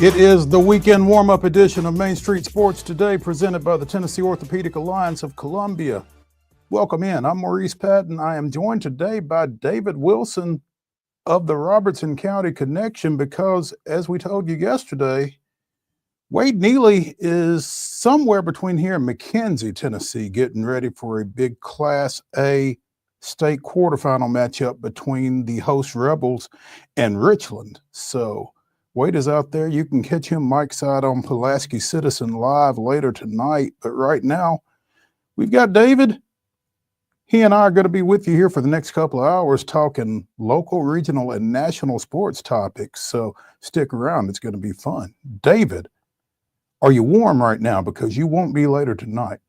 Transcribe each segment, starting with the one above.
It is the weekend warm-up edition of Main Street Sports Today, presented by the Tennessee Orthopedic Alliance of Columbia. Welcome in. I'm Maurice Patton. I am joined today by David Wilson of the Robertson County Connection because, as we told you yesterday, Wade Neely is somewhere between here and McKenzie, Tennessee, getting ready for a big Class A state quarterfinal matchup between the host Rebels and Richland. So Wade is out there. You can catch him Mike side on Pulaski Citizen Live later tonight. But right now, we've got David. He and I are going to be with you here for the next couple of hours talking local, regional, and national sports topics. So stick around. It's going to be fun. David, are you warm right now? Because you won't be later tonight.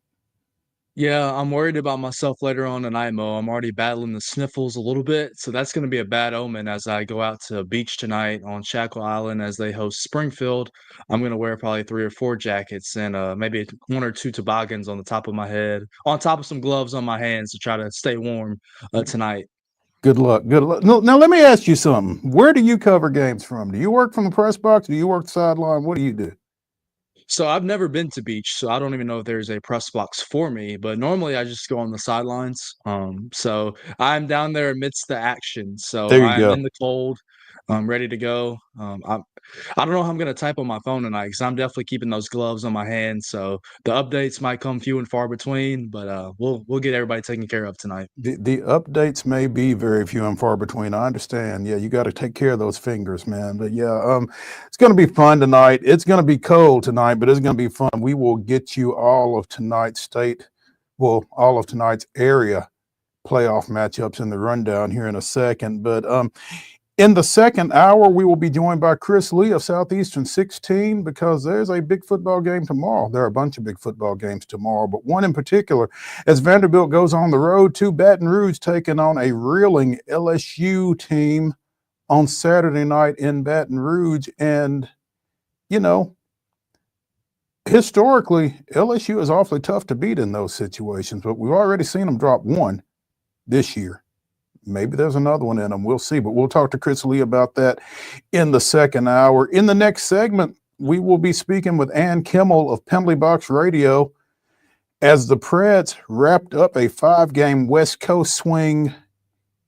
Yeah, I'm worried about myself later on tonight, Mo. I'm already battling the sniffles a little bit, so that's going to be a bad omen as I go out to the beach tonight on Shackle Island as they host Springfield. I'm going to wear probably 3 or 4 jackets and maybe 1 or 2 toboggans on the top of my head, on top of some gloves on my hands to try to stay warm tonight. Good luck. Good luck. Now, let me ask you something. Where do you cover games from? Do you work from the press box? Do you work the sideline? What do you do? So I've never been to beach, so I don't even know if there's a press box for me, but normally I just go on the sidelines. So I'm down there amidst the action. So There you I'm go. in the cold. I'm ready to go. I don't know how I'm gonna type on my phone tonight because I'm definitely keeping those gloves on my hands. So the updates might come few and far between, but we'll get everybody taken care of tonight. The updates may be very few and far between. I understand. Yeah, you got to take care of those fingers, man. But yeah, it's going to be fun tonight. It's going to be cold tonight, but it's going to be fun. We will get you all of tonight's all of tonight's area playoff matchups in the rundown here in a second. But in the second hour, we will be joined by Chris Lee of Southeastern 16 because there's a big football game tomorrow. There are a bunch of big football games tomorrow, but one in particular as Vanderbilt goes on the road to Baton Rouge, taking on a reeling LSU team on Saturday night in Baton Rouge. And, you know, historically, LSU is awfully tough to beat in those situations, but we've already seen them drop one this year. Maybe there's another one in them. We'll see. But we'll talk to Chris Lee about that in the second hour. In the next segment, we will be speaking with Ann KIMMEL of Penalty Box Radio as the Preds wrapped up a 5-game West Coast swing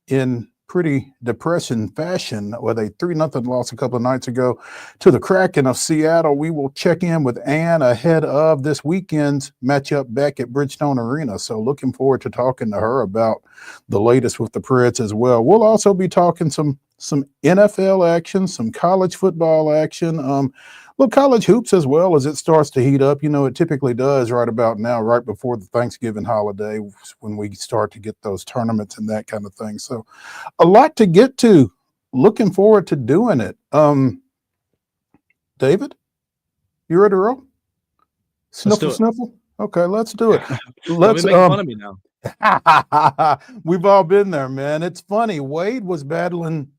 in pretty depressing fashion with a 3-0 loss a couple of nights ago to the Kraken of Seattle. We will check in with Ann ahead of this weekend's matchup back at Bridgestone Arena. So looking forward to talking to her about the latest with the Preds as well. We'll also be talking some NFL action, some college football action, college hoops as well as it starts to heat up. You know, it typically does right about now, right before the Thanksgiving holiday when we start to get those tournaments and that kind of thing. So a lot to get to. Looking forward to doing it. David, you ready to roll? Sniffle, sniffle. Okay, let's do it. Let's make fun of me now. We've all been there, man. It's funny. Wade was battling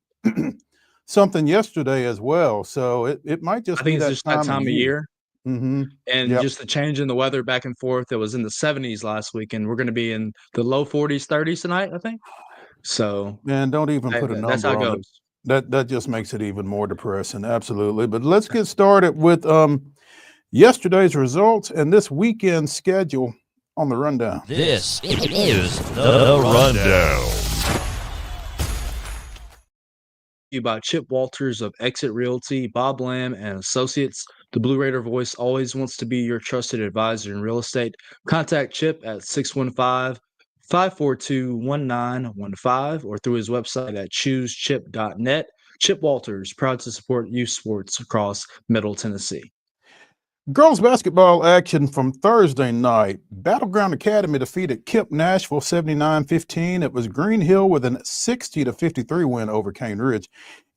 something yesterday as well, so it might just be that time of year. Mm-hmm. And just the change in the weather back and forth. It was in the 70s last week, and we're going to be in the low 40s, 30s tonight, I think. So, man, don't even put a number that's how it on goes. it. That just makes it even more depressing. Absolutely. But let's get started with yesterday's results and this weekend's schedule on the rundown. This is the rundown. By Chip Walters of Exit Realty, Bob Lamb and Associates. The Blue Raider voice always wants to be your trusted advisor in real estate. Contact Chip at 615-542-1915 or through his website at choosechip.net. Chip Walters, proud to support youth sports across Middle Tennessee. Girls basketball action from Thursday night. Battleground Academy defeated KIPP Nashville 79-15. It was Green Hill with a 60-53 win over Cane Ridge.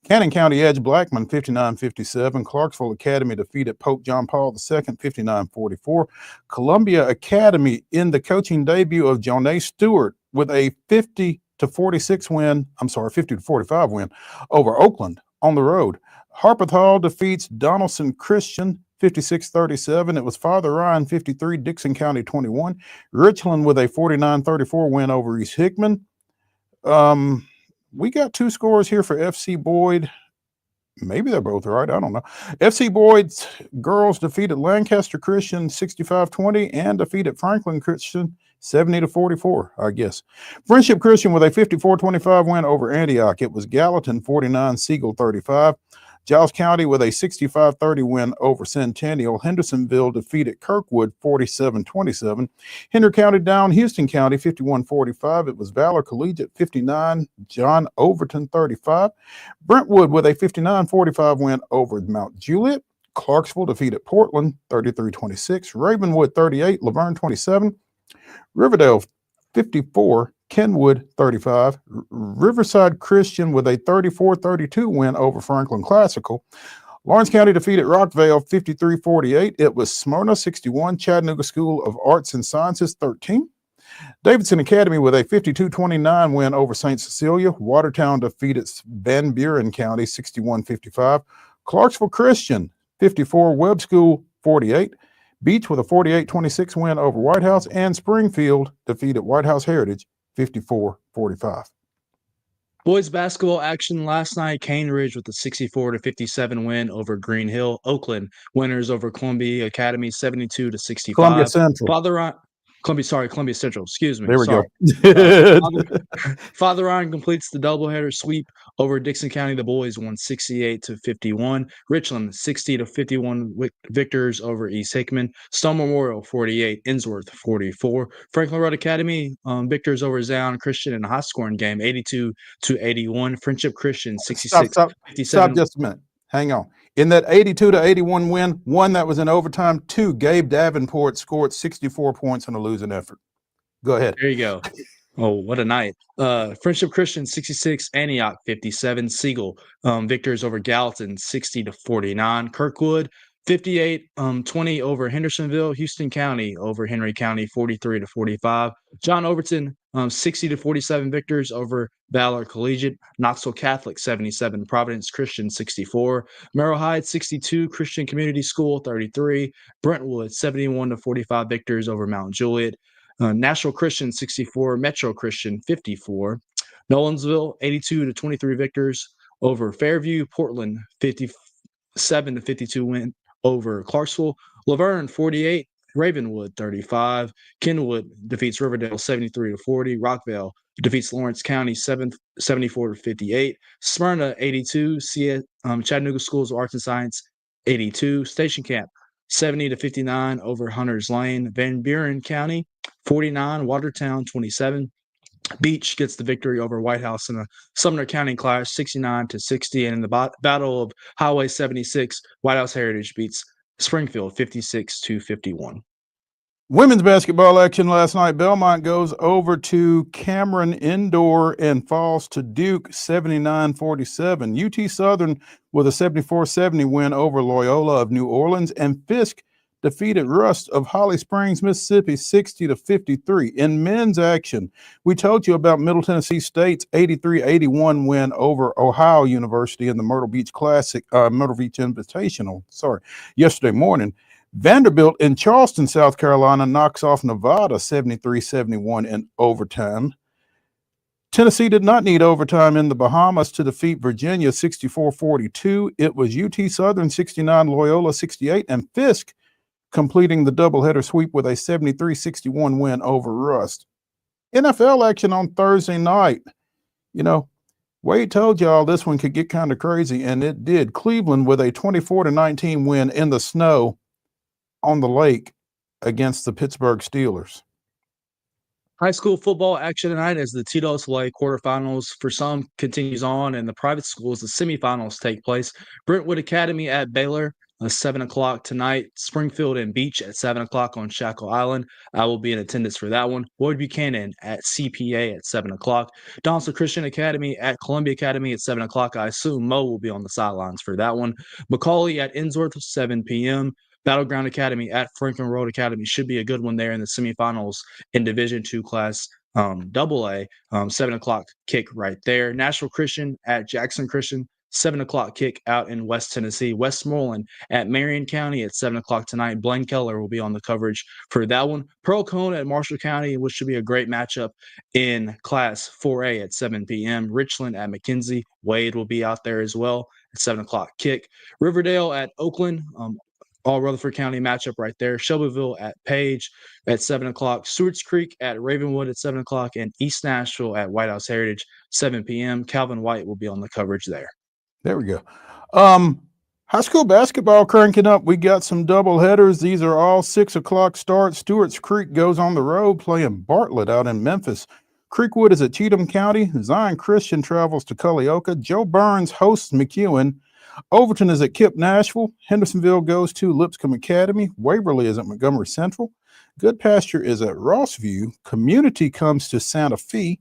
Cannon County Edge Blackman 59-57. Clarksville Academy defeated Pope John Paul II 59-44. Columbia Academy in the coaching debut of Jonae Stewart with a 50-45 win over Oakland on the road. Harpeth Hall defeats Donaldson Christian 56-37. It was Father Ryan 53, Dixon County 21. Richland with a 49-34 win over East Hickman. We got two scores here for FC Boyd. Maybe they're both right. I don't know. FC Boyd's girls defeated Lancaster Christian 65-20 and defeated Franklin Christian 70-44, I guess. Friendship Christian with a 54-25 win over Antioch. It was Gallatin 49, Siegel 35. Giles County with a 65-30 win over Centennial. Hendersonville defeated Kirkwood 47-27. Henry County down Houston County 51-45. It was Valor Collegiate 59, John Overton 35. Brentwood with a 59-45 win over Mount Juliet. Clarksville defeated Portland 33-26. Ravenwood 38, Laverne 27. Riverdale 54, Kenwood 35. Riverside Christian with a 34-32 win over Franklin Classical. Lawrence County defeated Rockvale 53-48. It was Smyrna 61, Chattanooga School of Arts and Sciences 13. Davidson Academy with a 52-29 win over St. Cecilia. Watertown defeated Van Buren County 61-55. Clarksville Christian 54, Webb School 48. Beach with a 48-26 win over White House, and Springfield defeated White House Heritage 54-45. Boys basketball action last night. Cane Ridge with a 64-57 win over Green Hill. Oakland winners over Columbia Academy 72-65. Columbia Central. Columbia Central. Excuse me. There we Sorry. go. Father Ryan completes the doubleheader sweep over Dixon County. The boys won 68-51. Richland 60-51 victors over East Hickman. Stone Memorial 48, Innsworth 44. Franklin Road Academy victors over Zion Christian in a high-scoring game 82-81. Friendship Christian 66-57. Stop just a minute. Hang on. In that 82-81 win, one that was in overtime, two, Gabe Davenport scored 64 points in a losing effort. Go ahead. There you go. Oh, what a night. Friendship Christian 66, Antioch 57, Siegel victors over Gallatin 60-49, Kirkwood 58-20 over Hendersonville, Houston County over Henry County 43-45, John Overton 60-47 victors over Valor Collegiate, Knoxville Catholic 77, Providence Christian 64, Merrill Hyde 62, Christian Community School 33, Brentwood 71-45 victors over Mount Juliet, Nashville Christian 64, Metro Christian 54, Nolensville 82-23 victors over Fairview, Portland 57-52 win over Clarksville, Laverne 48, Ravenwood 35, Kenwood defeats Riverdale 73-40, Rockvale defeats Lawrence County 74-58, Smyrna 82, Chattanooga Schools of Arts and Science 82, Station Camp 70-59 over Hunters Lane, Van Buren County 49, Watertown 27. Beach gets the victory over White House in a Sumner County clash 69-60, and in the Battle of Highway 76, White House Heritage beats Springfield 56-51. Women's basketball action last night. Belmont goes over to Cameron Indoor and falls to Duke 79-47. UT Southern with a 74-70 win over Loyola of New Orleans, and Fisk defeated Rust of Holly Springs, Mississippi 60-53. In men's action, we told you about Middle Tennessee State's 83-81 win over Ohio University in the Myrtle Beach Invitational, yesterday morning. Vanderbilt in Charleston, South Carolina knocks off Nevada 73-71 in overtime. Tennessee did not need overtime in the Bahamas to defeat Virginia 64-42. It was UT Southern 69, Loyola 68, and Fisk completing the doubleheader sweep with a 73-61 win over Rust. NFL action on Thursday night. You know, Wade told y'all this one could get kind of crazy, and it did. Cleveland with a 24-19 win in the snow on the lake against the Pittsburgh Steelers. High school football action tonight as the TWA quarterfinals for some continues on, and the private schools, the semifinals take place. Brentwood Academy at Baylor, 7 o'clock tonight. Springfield and Beach at 7 o'clock on Shackle Island. I will be in attendance for that one. Boyd Buchanan at CPA at 7 o'clock. Donaldson Christian Academy at Columbia Academy at 7 o'clock. I assume Mo will be on the sidelines for that one. Macaulay at Innsworth, 7 p.m. Battleground Academy at Franklin Road Academy should be a good one there in the semifinals in Division II Class AA. 7 o'clock kick right there. Nashville Christian at Jackson Christian, 7 o'clock kick out in West Tennessee. Westmoreland at Marion County at 7 o'clock tonight. Blaine Keller will be on the coverage for that one. Pearl Cone at Marshall County, which should be a great matchup in Class 4A at 7 p.m. Richland at McKenzie. Wade will be out there as well at 7 o'clock kick. Riverdale at Oakland. All Rutherford County matchup right there. Shelbyville at Page at 7 o'clock. Stewart's Creek at Ravenwood at 7 o'clock. And East Nashville at White House Heritage, 7 p.m. Calvin White will be on the coverage there. There we go. High school basketball cranking up. We got some double headers. These are all 6 o'clock starts. Stewart's Creek goes on the road playing Bartlett out in Memphis. Creekwood is at Cheatham County. Zion Christian travels to Culleoka. Joe Burns hosts McEwen. Overton is at Kip Nashville. Hendersonville goes to Lipscomb Academy. Waverly is at Montgomery Central. Good Pasture is at Rossview. Community comes to Santa Fe.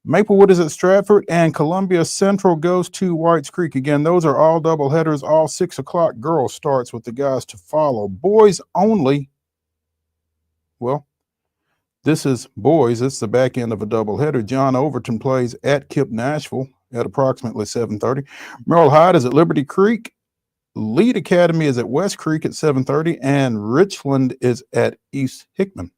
Maplewood is at Stratford, and Columbia Central goes to Whites Creek. Again, those are all double headers. All 6 o'clock girls starts with the guys to follow. Boys only. Well, this is boys. It's the back end of a doubleheader. John Overton plays at Kip Nashville at approximately 7:30. Merle Hyde is at Liberty Creek. Lead Academy is at West Creek at 7:30, and Richland is at East Hickman.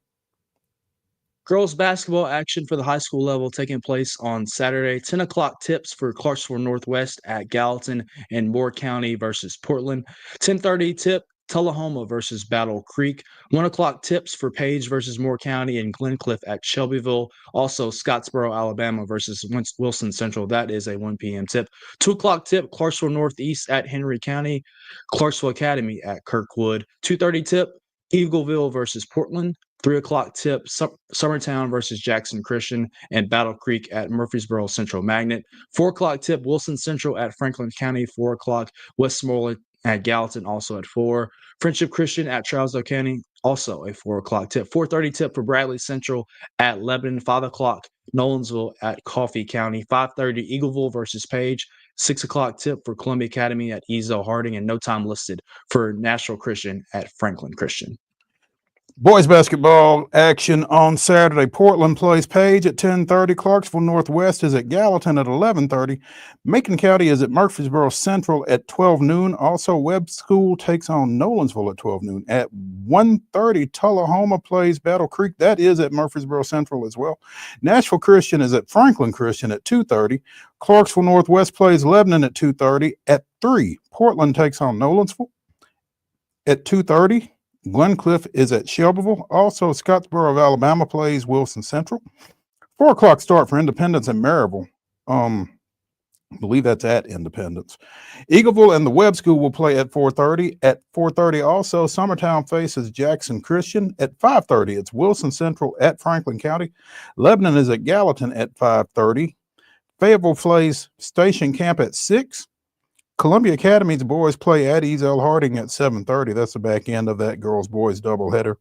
Girls basketball action for the high school level taking place on Saturday. 10 o'clock tips for Clarksville Northwest at Gallatin and Moore County versus Portland. 10:30 tip Tullahoma versus Battle Creek. 1 o'clock tips for Page versus Moore County and Glencliff at Shelbyville. Also Scottsboro, Alabama versus Wilson Central. That is a 1 p.m. tip. 2 o'clock tip Clarksville Northeast at Henry County. Clarksville Academy at Kirkwood. 2:30 tip Eagleville versus Portland. 3 o'clock tip Summertown versus Jackson Christian and Battle Creek at Murfreesboro Central Magnet. 4 o'clock tip Wilson Central at Franklin County. 4 o'clock Westmoreland at Gallatin, also at 4. Friendship Christian at Trousdale County, also a 4 o'clock tip. 4:30 tip for Bradley Central at Lebanon. 5 o'clock Nolensville at Coffee County. 5:30 Eagleville versus Page. 6 o'clock tip for Columbia Academy at Ezel Harding, and no time listed for Nashville Christian at Franklin Christian. Boys basketball action on Saturday. Portland plays Page at 10:30. Clarksville Northwest is at Gallatin at 11:30. Macon County is at Murfreesboro Central at 12 noon. Also, Webb School takes on Nolensville at 12 noon. At 1:30, Tullahoma plays Battle Creek. That is at Murfreesboro Central as well. Nashville Christian is at Franklin Christian at 2:30. Clarksville Northwest plays Lebanon at 2:30. At 3, Portland takes on Nolensville. At 2:30, Glencliff is at Shelbyville. Also, Scottsboro of Alabama plays Wilson Central. 4 o'clock start for Independence and Maryville. I believe that's at Independence. Eagleville and the Webb School will play at 4:30. At 4:30 also, Summertown faces Jackson Christian. At 5:30, it's Wilson Central at Franklin County. Lebanon is at Gallatin at 5:30. Fayetteville plays Station Camp at 6. Columbia Academy's boys play at Ezel Harding at 7:30. That's the back end of that girls-boys doubleheader.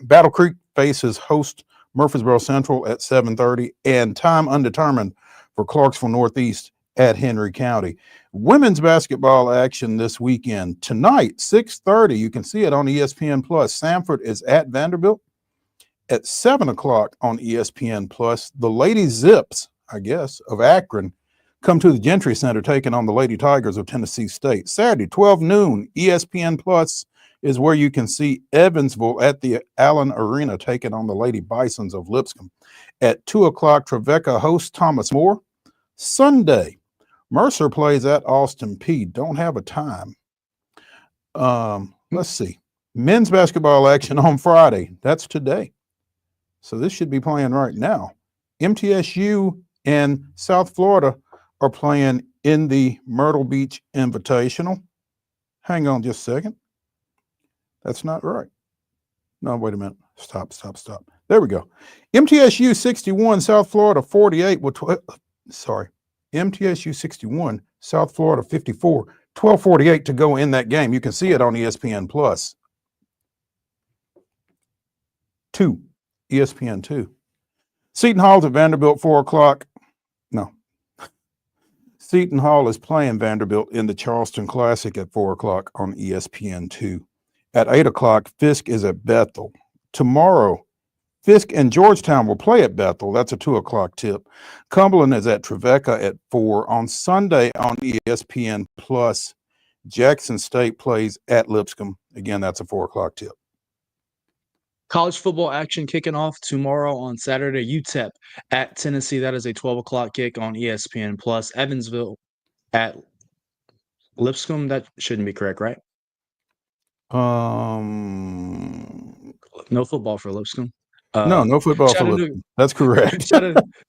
Battle Creek faces host Murfreesboro Central at 7:30, and time undetermined for Clarksville Northeast at Henry County. Women's basketball action this weekend. Tonight, 6:30, you can see it on ESPN+. Samford is at Vanderbilt. At 7 o'clock on ESPN+, the Lady Zips, I guess, of Akron, come to the Gentry Center, taking on the Lady Tigers of Tennessee State. Saturday, 12 noon, ESPN Plus is where you can see Evansville at the Allen Arena taking on the Lady Bisons of Lipscomb. At 2 o'clock, Trevecca hosts Thomas More. Sunday, Mercer plays at Austin P. Don't have a time. Let's see. Men's basketball action on Friday. That's today. So this should be playing right now. MTSU and South Florida are playing in the Myrtle Beach Invitational. Hang on just a second. That's not right. No, wait a minute. Stop. There we go. MTSU 61, South Florida 48. MTSU 61, South Florida 54. 12:48 to go in that game. You can see it on ESPN Plus. 2, ESPN 2. Seton Hall's at Vanderbilt, 4 o'clock. No. Seton Hall is playing Vanderbilt in the Charleston Classic at 4 o'clock on ESPN 2. At 8 o'clock, Fisk is at Bethel. Tomorrow, Fisk and Georgetown will play at Bethel. That's a 2 o'clock tip. Cumberland is at Trevecca at 4. On Sunday on ESPN Plus, Jackson State plays at Lipscomb. Again, that's a 4 o'clock tip. College football action kicking off tomorrow on Saturday. UTEP at Tennessee. That is a 12 o'clock kick on ESPN Plus. Evansville at Lipscomb. That shouldn't be correct, right? No football for Lipscomb. No football for Lipscomb. That's correct.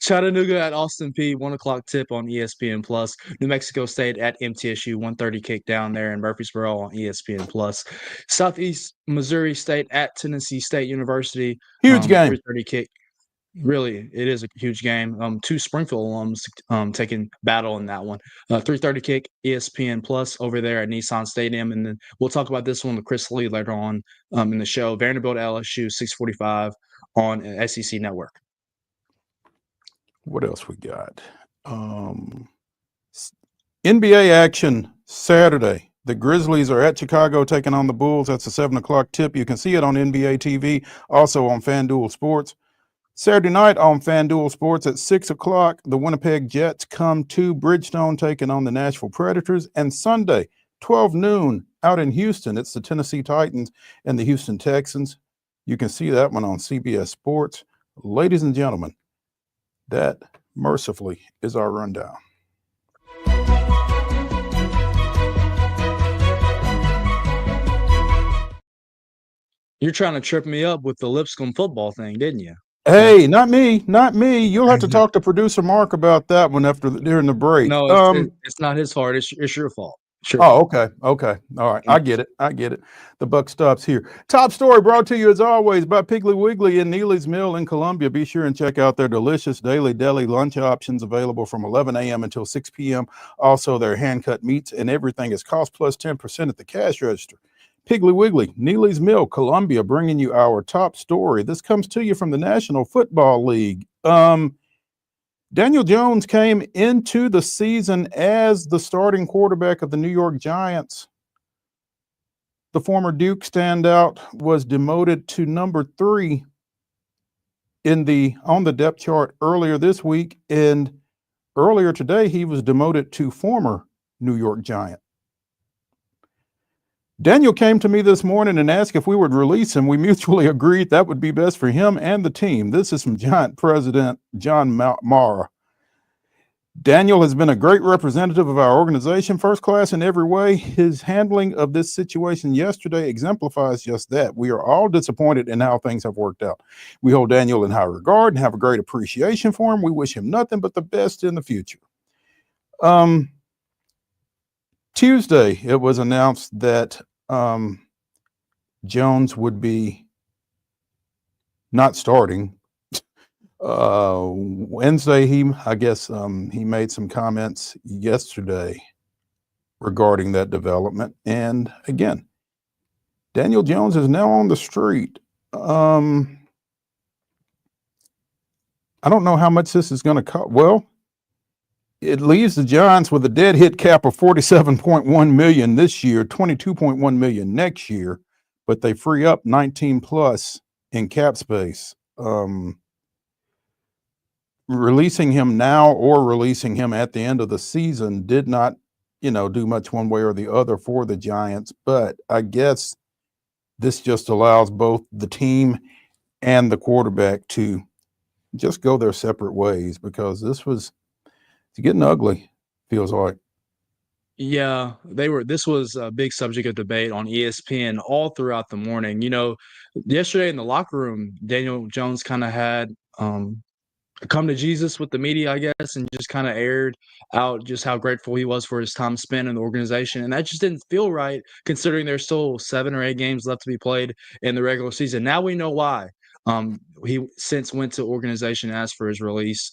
Chattanooga at Austin P. 1 o'clock tip on ESPN Plus. New Mexico State at MTSU. 1:30 kick down there in Murfreesboro on ESPN Plus. Southeast Missouri State at Tennessee State University. Huge game. 3:30 kick. Really, it is a huge game. Two Springfield alums taking battle in that one. 3:30 kick, ESPN Plus over there at Nissan Stadium, and then we'll talk about this one with Chris Lee later on in the show. Vanderbilt LSU 6:45 on SEC Network. What else we got? NBA action Saturday. The Grizzlies are at Chicago taking on the Bulls. That's a 7 o'clock tip. You can see it on NBA TV, also on FanDuel Sports. Saturday night on FanDuel Sports at 6 o'clock, the Winnipeg Jets come to Bridgestone taking on the Nashville Predators. And Sunday, 12 noon, out in Houston, it's the Tennessee Titans and the Houston Texans. You can see that one on CBS Sports. Ladies and gentlemen, that mercifully is our rundown. You're trying to trip me up with the Lipscomb football thing, didn't you? Hey, not me. You'll have to talk to producer Mark about that one during the break. No, it's not his fault. It's your fault. Sure. Oh, okay. All right. I get it. The buck stops here. Top story brought to you as always by Piggly Wiggly in Neely's Mill in Columbia. Be sure and check out their delicious daily deli lunch options available from 11 a.m. until 6 p.m. Also, their hand-cut meats and everything is cost plus 10% at the cash register. Piggly Wiggly, Neely's Mill, Columbia, bringing you our top story. This comes to you from the National Football League. Daniel Jones came into the season as the starting quarterback of the New York Giants. The former Duke standout was demoted to number 3 on the depth chart earlier this week, and earlier today he was demoted to former New York Giant. Daniel came to me this morning and asked if we would release him. We mutually agreed that would be best for him and the team. This is from Giant President John Mara. Daniel has been a great representative of our organization, first class in every way. His handling of this situation yesterday exemplifies just that. We are all disappointed in how things have worked out. We hold Daniel in high regard and have a great appreciation for him. We wish him nothing but the best in the future. Tuesday, it was announced that Jones would be not starting. Wednesday, he made some comments yesterday regarding that development. And again, Daniel Jones is now on the street. I don't know how much this is going to cost. Well, it leaves the Giants with a dead hit cap of $47.1 million this year, $22.1 million next year, but they free up 19 plus in cap space. Releasing him now or releasing him at the end of the season did not, do much one way or the other for the Giants. But I guess this just allows both the team and the quarterback to just go their separate ways, because it's getting ugly, feels like. Yeah, this was a big subject of debate on ESPN all throughout the morning. Yesterday in the locker room, Daniel Jones kind of had come to Jesus with the media, I guess, and just kind of aired out just how grateful he was for his time spent in the organization. And that just didn't feel right, considering there's still 7 or 8 games left to be played in the regular season. Now we know why. He since went to organization, asked for his release.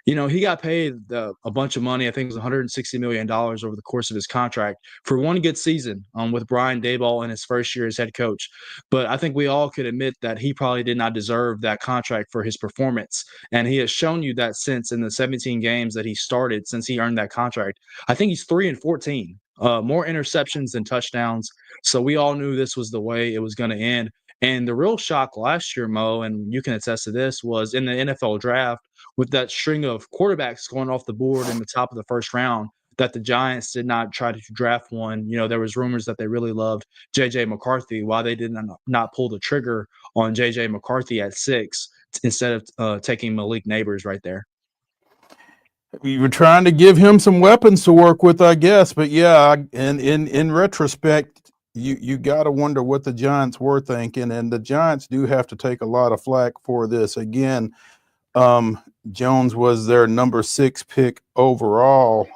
He got paid a bunch of money. I think it was $160 million over the course of his contract for one good season with Brian Daboll in his first year as head coach. But I think we all could admit that he probably did not deserve that contract for his performance. And he has shown you that since in the 17 games that he started since he earned that contract. I think he's 3-14, more interceptions than touchdowns. So we all knew this was the way it was going to end. And the real shock last year, Mo, and you can attest to this, was in the NFL draft with that string of quarterbacks going off the board in the top of the first round, that the Giants did not try to draft one. There was rumors that they really loved J.J. McCarthy, why they did not pull the trigger on J.J. McCarthy at 6 instead of taking Malik Neighbors right there. You were trying to give him some weapons to work with, I guess. But yeah, and in retrospect, you got to wonder what the Giants were thinking, and the Giants do have to take a lot of flack for this. Again, Jones was their number 6 pick overall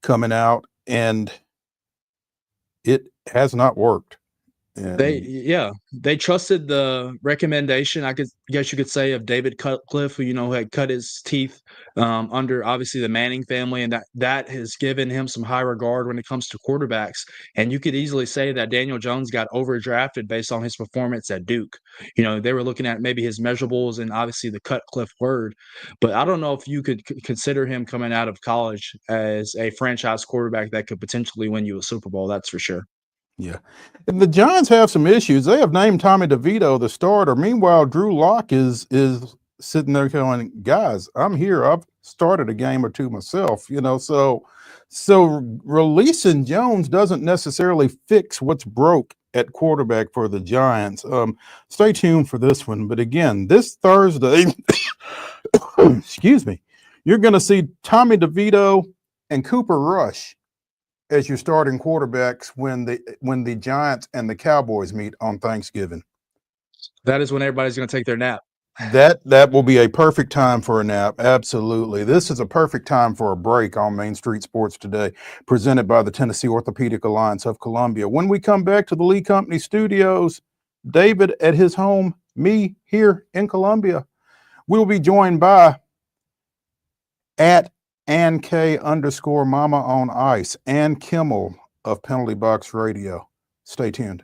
coming out, and it has not worked. They trusted the recommendation, I guess you could say, of David Cutcliffe, who had cut his teeth under obviously the Manning family, and that has given him some high regard when it comes to quarterbacks. And you could easily say that Daniel Jones got overdrafted based on his performance at Duke. They were looking at maybe his measurables and obviously the Cutcliffe word, but I don't know if you could consider him coming out of college as a franchise quarterback that could potentially win you a Super Bowl. That's for sure. Yeah. And the Giants have some issues. They have named Tommy DeVito the starter. Meanwhile, Drew Lock is sitting there going, guys, I'm here. I've started a game or two myself, so releasing Jones doesn't necessarily fix what's broke at quarterback for the Giants. Stay tuned for this one. But again, this Thursday, excuse me, you're going to see Tommy DeVito and Cooper Rush as your starting quarterbacks when the Giants and the Cowboys meet on Thanksgiving. That is when everybody's going to take their nap. That will be a perfect time for a nap. Absolutely. This is a perfect time for a break on Main Street Sports Today, presented by the Tennessee Orthopedic Alliance of Columbia. When we come back to the Lee Company studios, David at his home, me here in Columbia, we'll be joined by @AnnK_Mama on Ice, and KIMMEL of Penalty Box Radio. Stay tuned.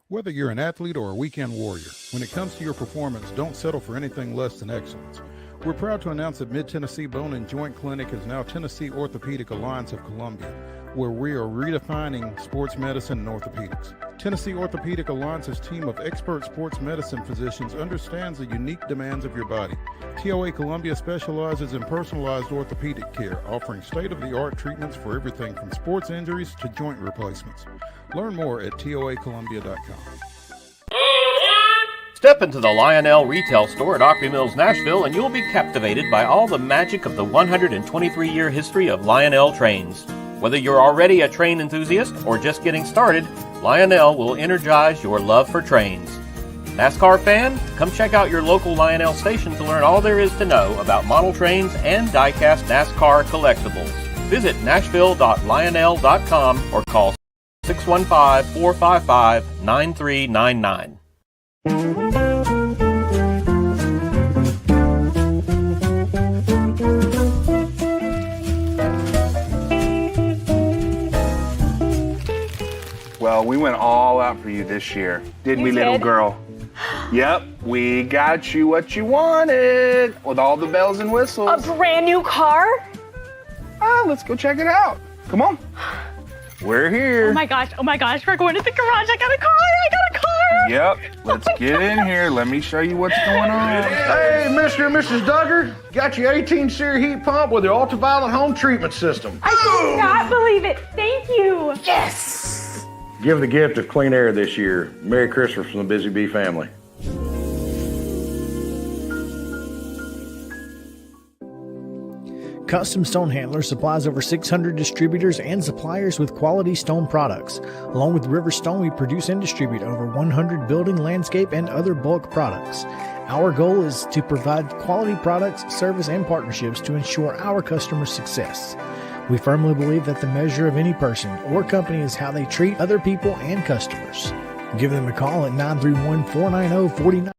Whether you're an athlete or a weekend warrior, when it comes to your performance, don't settle for anything less than excellence. We're proud to announce that Mid-Tennessee Bone and Joint Clinic is now Tennessee Orthopedic Alliance of Columbia, where we are redefining sports medicine and orthopedics. Tennessee Orthopedic Alliance's team of expert sports medicine physicians understands the unique demands of your body. TOA Columbia specializes in personalized orthopedic care, offering state-of-the-art treatments for everything from sports injuries to joint replacements. Learn more at toacolumbia.com. Step into the Lionel retail store at Opry Mills, Nashville, and you'll be captivated by all the magic of the 123-year history of Lionel trains. Whether you're already a train enthusiast or just getting started, Lionel will energize your love for trains. NASCAR fan? Come check out your local Lionel station to learn all there is to know about model trains and die-cast NASCAR collectibles. Visit nashville.lionel.com or call 615-455-9399. Well, we went all out for you this year, didn't we, little girl? Yep, we got you what you wanted with all the bells and whistles. A brand new car? Let's go check it out. Come on. We're here. Oh my gosh, we're going to the garage. I got a car. Yep, let's get in here. Let me show you what's going on. Hey, Mr. and Mrs. Duggar, got your 18 SEER heat pump with the ultraviolet home treatment system. I cannot believe it. Thank you. Yes! Give the gift of clean air this year. Merry Christmas from the Busy Bee family. Custom Stone Handler supplies over 600 distributors and suppliers with quality stone products. Along with River Stone, we produce and distribute over 100 building, landscape, and other bulk products. Our goal is to provide quality products, service, and partnerships to ensure our customers' success. We firmly believe that the measure of any person or company is how they treat other people and customers. Give them a call at 931-490-49.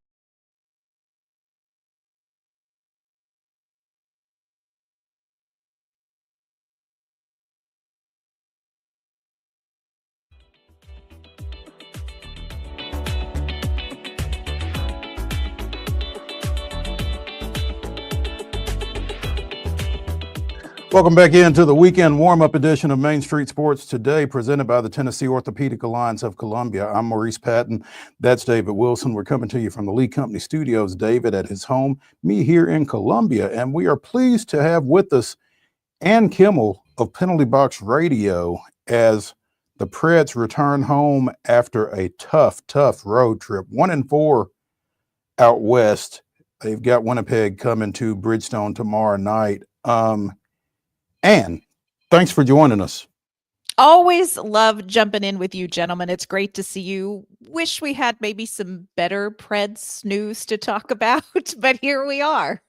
Welcome back into the weekend warm-up edition of Main Street Sports Today, presented by the Tennessee Orthopedic Alliance of Columbia. I'm Maurice Patton. That's David Wilson. We're coming to you from the Lee Company Studios. David at his home, me here in Columbia, and we are pleased to have with us Ann Kimmel of Penalty Box Radio as the Preds return home after a tough road trip. 1-4 out west. They've got Winnipeg coming to Bridgestone tomorrow night. Ann, thanks for joining us. Always love jumping in with you, gentlemen. It's great to see you. Wish we had maybe some better Preds news to talk about, but here we are.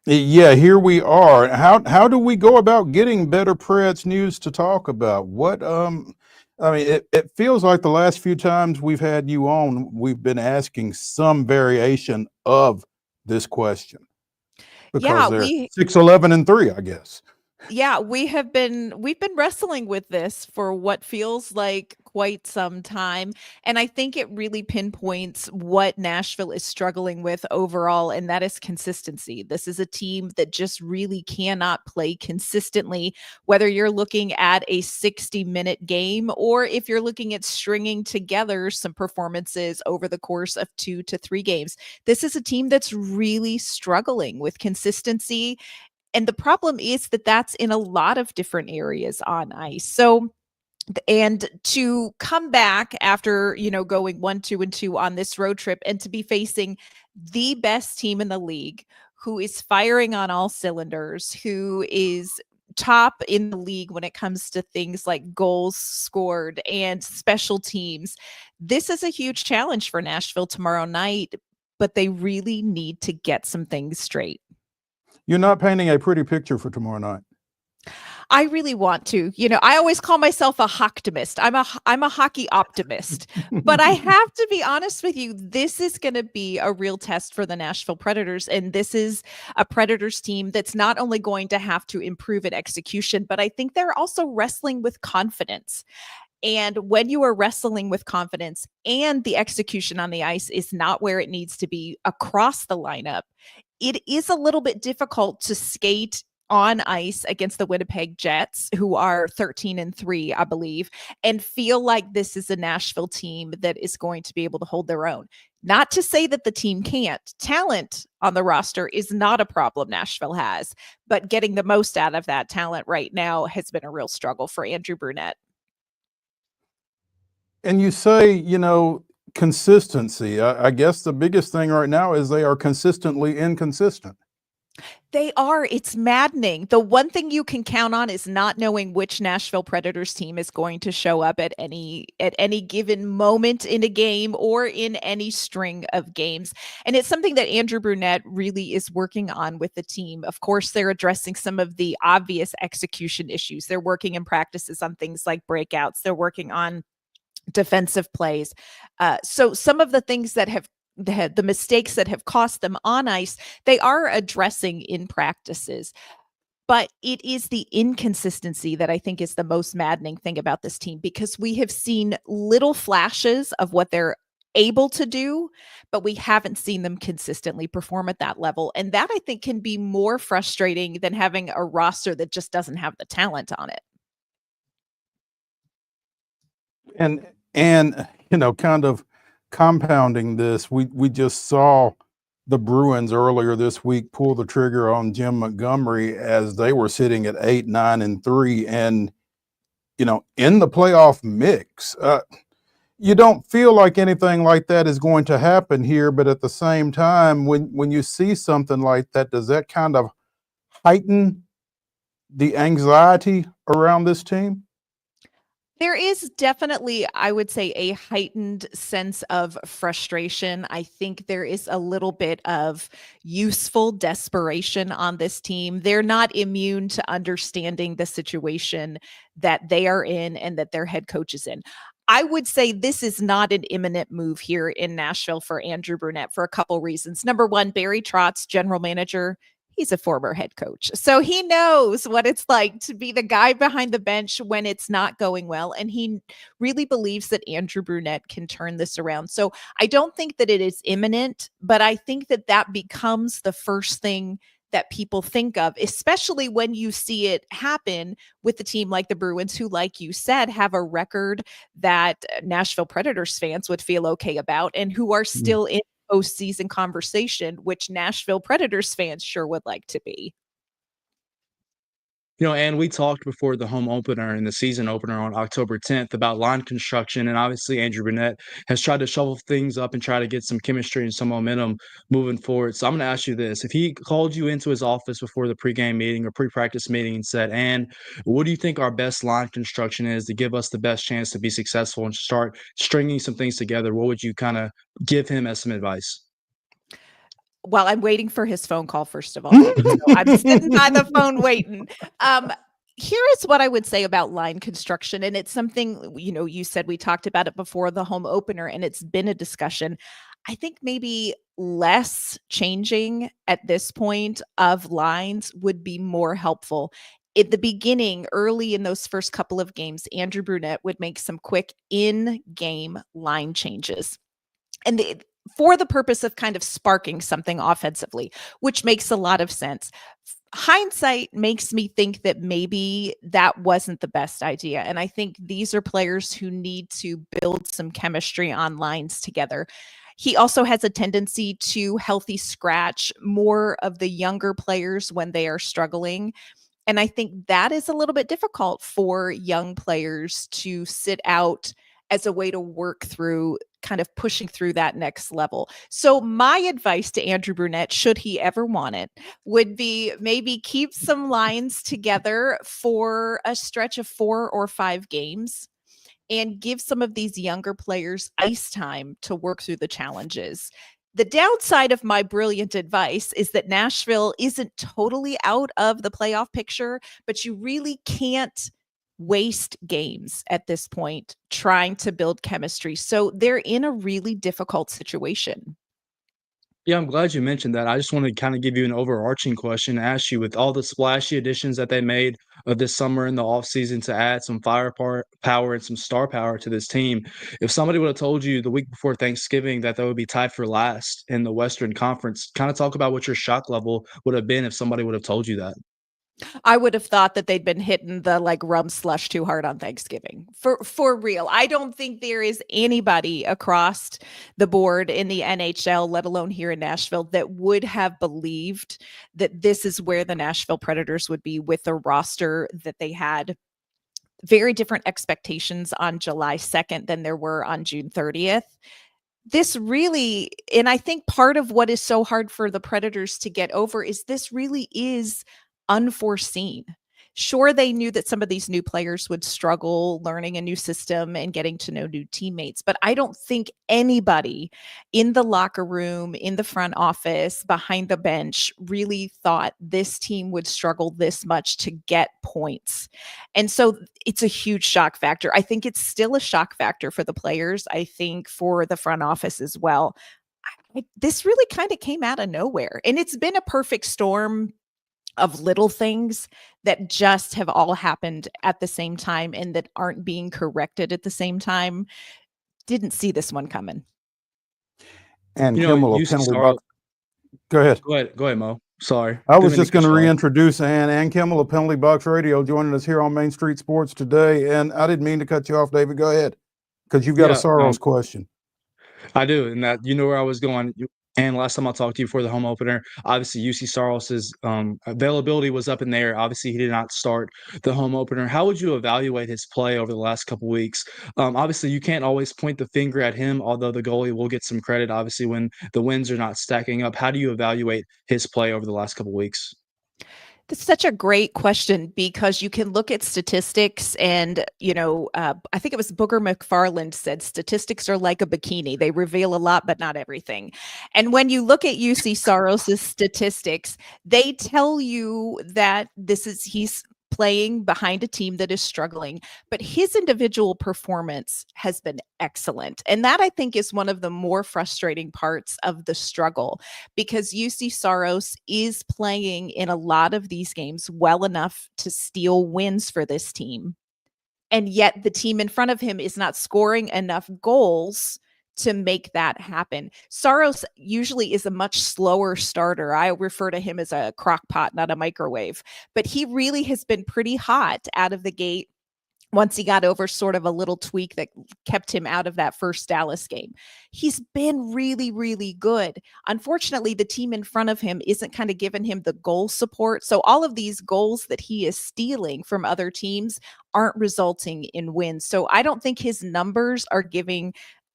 Yeah, here we are. How do we go about getting better Preds news to talk about? What I mean, it feels like the last few times we've had you on, we've been asking some variation of this question. Because they're 6-11-3, I guess. Yeah, we've been wrestling with this for what feels like quite some time, and I think it really pinpoints what Nashville is struggling with overall, and that is consistency. This is a team that just really cannot play consistently, whether you're looking at a 60-minute game or if you're looking at stringing together some performances over the course of 2 to 3 games. This is a team that's really struggling with consistency. And the problem is that that's in a lot of different areas on ice. So, and to come back after, going 1-2-2 on this road trip and to be facing the best team in the league, who is firing on all cylinders, who is top in the league when it comes to things like goals scored and special teams. This is a huge challenge for Nashville tomorrow night, but they really need to get some things straight. You're not painting a pretty picture for tomorrow night. I really want to. I always call myself a hocktimist. I'm a hockey optimist. But I have to be honest with you, this is going to be a real test for the Nashville Predators. And this is a Predators team that's not only going to have to improve at execution, but I think they're also wrestling with confidence. And when you are wrestling with confidence and the execution on the ice is not where it needs to be across the lineup, it is a little bit difficult to skate on ice against the Winnipeg Jets, who are 13-3, I believe, and feel like this is a Nashville team that is going to be able to hold their own. Not to say that the team can't. Talent on the roster is not a problem Nashville has, but getting the most out of that talent right now has been a real struggle for Andrew Brunette. And you say, consistency. I guess the biggest thing right now is they are consistently inconsistent. They are. It's maddening. The one thing you can count on is not knowing which Nashville Predators team is going to show up at any given moment in a game or in any string of games. And it's something that Andrew Brunette really is working on with the team. Of course, they're addressing some of the obvious execution issues. They're working in practices on things like breakouts. They're working on defensive plays. So some of the things that have the mistakes that have cost them on ice, they are addressing in practices. But it is the inconsistency that I think is the most maddening thing about this team, because we have seen little flashes of what they're able to do, but we haven't seen them consistently perform at that level. And that, I think, can be more frustrating than having a roster that just doesn't have the talent on it. And kind of compounding this, we just saw the Bruins earlier this week pull the trigger on Jim Montgomery as they were sitting at 8-9-3, and in the playoff mix. You don't feel like anything like that is going to happen here, but at the same time, when you see something like that, does that kind of heighten the anxiety around this team? There is definitely, I would say, a heightened sense of frustration. I think there is a little bit of useful desperation on this team. They're not immune to understanding the situation that they are in and that their head coach is in. I would say this is not an imminent move here in Nashville for Andrew Brunette for a couple reasons. Number one, Barry Trotz, general manager, he's a former head coach. So he knows what it's like to be the guy behind the bench when it's not going well. And he really believes that Andrew Brunette can turn this around. So I don't think that it is imminent, but I think that that becomes the first thing that people think of, especially when you see it happen with a team like the Bruins, who, like you said, have a record that Nashville Predators fans would feel okay about and who are still in postseason conversation, which Nashville Predators fans sure would like to be. And we talked before the home opener and the season opener on October 10th about line construction, and obviously Andrew Brunette has tried to shovel things up and try to get some chemistry and some momentum moving forward. So I'm going to ask you this. If he called you into his office before the pregame meeting or pre-practice meeting and said, "And what do you think our best line construction is to give us the best chance to be successful and start stringing some things together," what would you kind of give him as some advice? Well, I'm waiting for his phone call, first of all. So I'm sitting by the phone waiting. Here is what I would say about line construction. And it's something, you said we talked about it before the home opener, and it's been a discussion. I think maybe less changing at this point of lines would be more helpful. At the beginning, early in those first couple of games, Andrew Brunette would make some quick in-game line changes. And for the purpose of kind of sparking something offensively, which makes a lot of sense. Hindsight makes me think that maybe that wasn't the best idea. And I think these are players who need to build some chemistry on lines together. He also has a tendency to healthy scratch more of the younger players when they are struggling. And I think that is a little bit difficult for young players to sit out as a way to work through kind of pushing through that next level. So my advice to Andrew Brunette, should he ever want it, would be maybe keep some lines together for a stretch of 4 or 5 games and give some of these younger players ice time to work through the challenges. The downside of my brilliant advice is that Nashville isn't totally out of the playoff picture, but you really can't waste games at this point trying to build chemistry. So they're in a really difficult situation. Yeah, I'm glad you mentioned that. I just want to kind of give you an overarching question, ask you with all the splashy additions that they made this summer in the offseason to add some power and some star power to this team. If somebody would have told you the week before Thanksgiving that they would be tied for last in the Western Conference, kind of talk about what your shock level would have been if somebody would have told you that. I would have thought that they'd been hitting the rum slush too hard on Thanksgiving. For real. I don't think there is anybody across the board in the NHL, let alone here in Nashville, that would have believed that this is where the Nashville Predators would be with the roster that they had. Very different expectations on July 2nd than there were on June 30th. This really, and I think part of what is so hard for the Predators to get over is this really is unforeseen. Sure, they knew that some of these new players would struggle learning a new system and getting to know new teammates, but I don't think anybody in the locker room, in the front office, behind the bench really thought this team would struggle this much to get points. And so it's a huge shock factor. I think it's still a shock factor for the players. I think for the front office as well. This really kind of came out of nowhere, and it's been a perfect storm of little things that just have all happened at the same time and that aren't being corrected at the same time. Didn't see this one coming. And Kimmel, a penalty box. Go ahead. Go ahead, Mo. Sorry. I was just going to reintroduce Ann Kimmel of Penalty Box Radio, joining us here on Main Street Sports today. And I didn't mean to cut you off, David. Go ahead, because you've got a Saros question. I do, and that where I was going. And last time I talked to you for the home opener, obviously UC Saros's availability was up in there. Obviously, he did not start the home opener. How would you evaluate his play over the last couple weeks? Obviously, you can't always point the finger at him, although the goalie will get some credit, obviously, when the wins are not stacking up. How do you evaluate his play over the last couple weeks? That's such a great question, because you can look at statistics and, I think it was Booger McFarland said statistics are like a bikini. They reveal a lot, but not everything. And when you look at UC Saros's statistics, they tell you that he's playing behind a team that is struggling, but his individual performance has been excellent. And that, I think, is one of the more frustrating parts of the struggle, because UC Saros is playing in a lot of these games well enough to steal wins for this team. And yet the team in front of him is not scoring enough goals to make that happen. Saros usually is a much slower starter. I refer to him as a crock pot, not a microwave, but he really has been pretty hot out of the gate once he got over sort of a little tweak that kept him out of that first Dallas game. He's been really, really good. Unfortunately, the team in front of him isn't kind of giving him the goal support. So all of these goals that he is stealing from other teams aren't resulting in wins. So I don't think his numbers are giving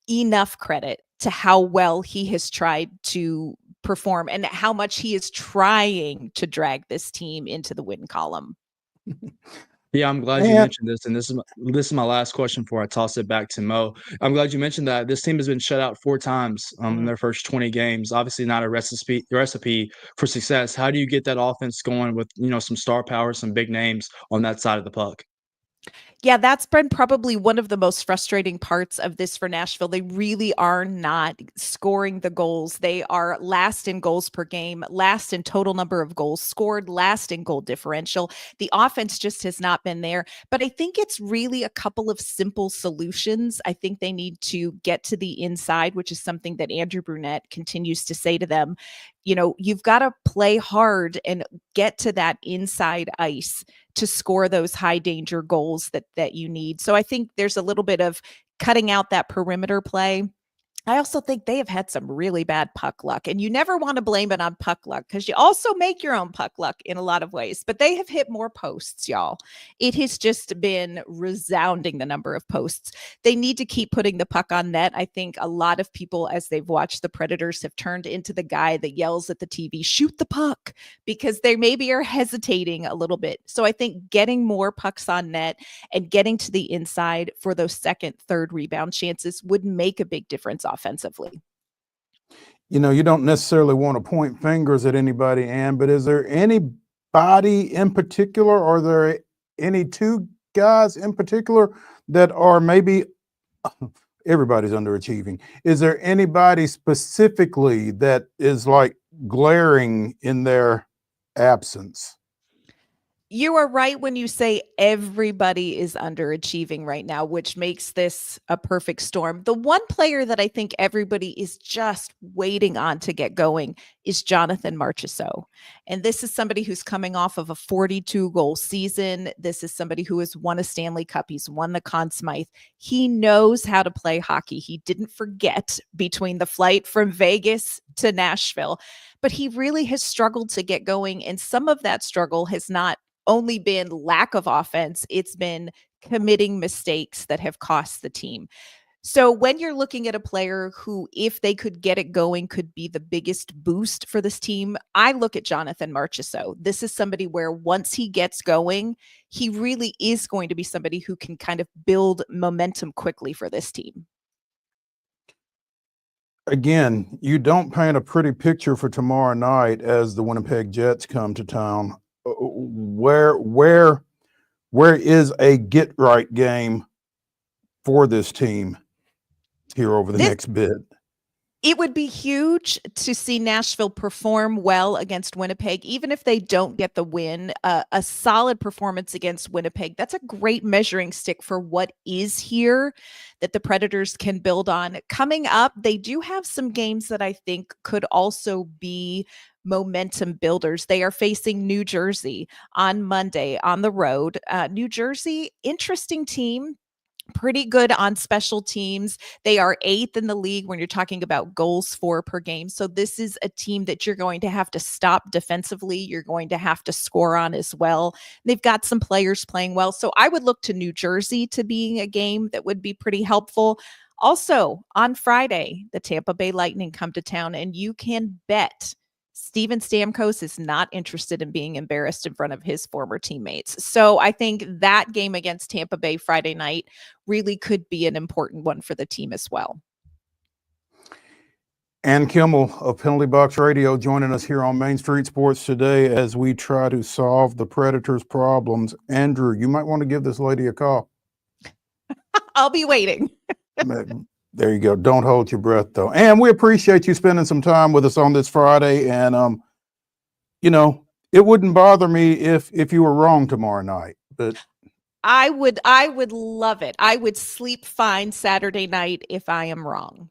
enough credit to how well he has tried to perform and how much he is trying to drag this team into the win column. Yeah, I'm glad you mentioned this, and this is my last question before I toss it back to Mo. I'm glad you mentioned that this team has been shut out 4 times in their first 20 games. Obviously, not a recipe for success. How do you get that offense going with some star power, some big names on that side of the puck? Yeah, that's been probably one of the most frustrating parts of this for Nashville. They really are not scoring the goals. They are last in goals per game, last in total number of goals scored, last in goal differential. The offense just has not been there. But I think it's really a couple of simple solutions. I think they need to get to the inside, which is something that Andrew Brunette continues to say to them. You've got to play hard and get to that inside ice to score those high danger goals that you need. So I think there's a little bit of cutting out that perimeter play. I also think they have had some really bad puck luck, and you never want to blame it on puck luck because you also make your own puck luck in a lot of ways, but they have hit more posts, y'all. It has just been resounding, the number of posts. They need to keep putting the puck on net. I think a lot of people, as they've watched the Predators, have turned into the guy that yells at the TV, shoot the puck, because they maybe are hesitating a little bit. So I think getting more pucks on net and getting to the inside for those second, third rebound chances would make a big difference offensively. You don't necessarily want to point fingers at anybody, Ann, but is there anybody in particular? Are there any 2 guys in particular that are maybe everybody's underachieving? Is there anybody specifically that is like glaring in their absence? You are right when you say everybody is underachieving right now, which makes this a perfect storm. The one player that I think everybody is just waiting on to get going is Jonathan Marchessault. And this is somebody who's coming off of a 42-goal season. This is somebody who has won a Stanley Cup. He's won the Conn Smythe. He knows how to play hockey. He didn't forget between the flight from Vegas to Nashville, but he really has struggled to get going. And some of that struggle has not only been lack of offense, it's been committing mistakes that have cost the team. So when you're looking at a player who, if they could get it going, could be the biggest boost for this team, I look at Jonathan Marchessault. This is somebody where once he gets going, he really is going to be somebody who can kind of build momentum quickly for this team. Again, you don't paint a pretty picture for tomorrow night as the Winnipeg Jets come to town. Where is a get right game for this team here over the next bit? It would be huge to see Nashville perform well against Winnipeg, even if they don't get the win. A solid performance against Winnipeg, that's a great measuring stick for what is here that the Predators can build on. Coming up, they do have some games that I think could also be momentum builders. They are facing New Jersey on Monday on the road. New Jersey, interesting team. Pretty good on special teams. They are 8th in the league when you're talking about goals for per game. So this is a team that you're going to have to stop defensively. You're going to have to score on as well. They've got some players playing well. So I would look to New Jersey to being a game that would be pretty helpful. Also, on Friday, the Tampa Bay Lightning come to town, and you can bet Steven Stamkos is not interested in being embarrassed in front of his former teammates. So I think that game against Tampa Bay Friday night really could be an important one for the team as well. Ann Kimmel of Penalty Box Radio joining us here on Main Street Sports today as we try to solve the Predators' problems. Andrew, you might want to give this lady a call. I'll be waiting. There you go. Don't hold your breath, though. And we appreciate you spending some time with us on this Friday. And, it wouldn't bother me if you were wrong tomorrow night. But I would love it. I would sleep fine Saturday night if I am wrong.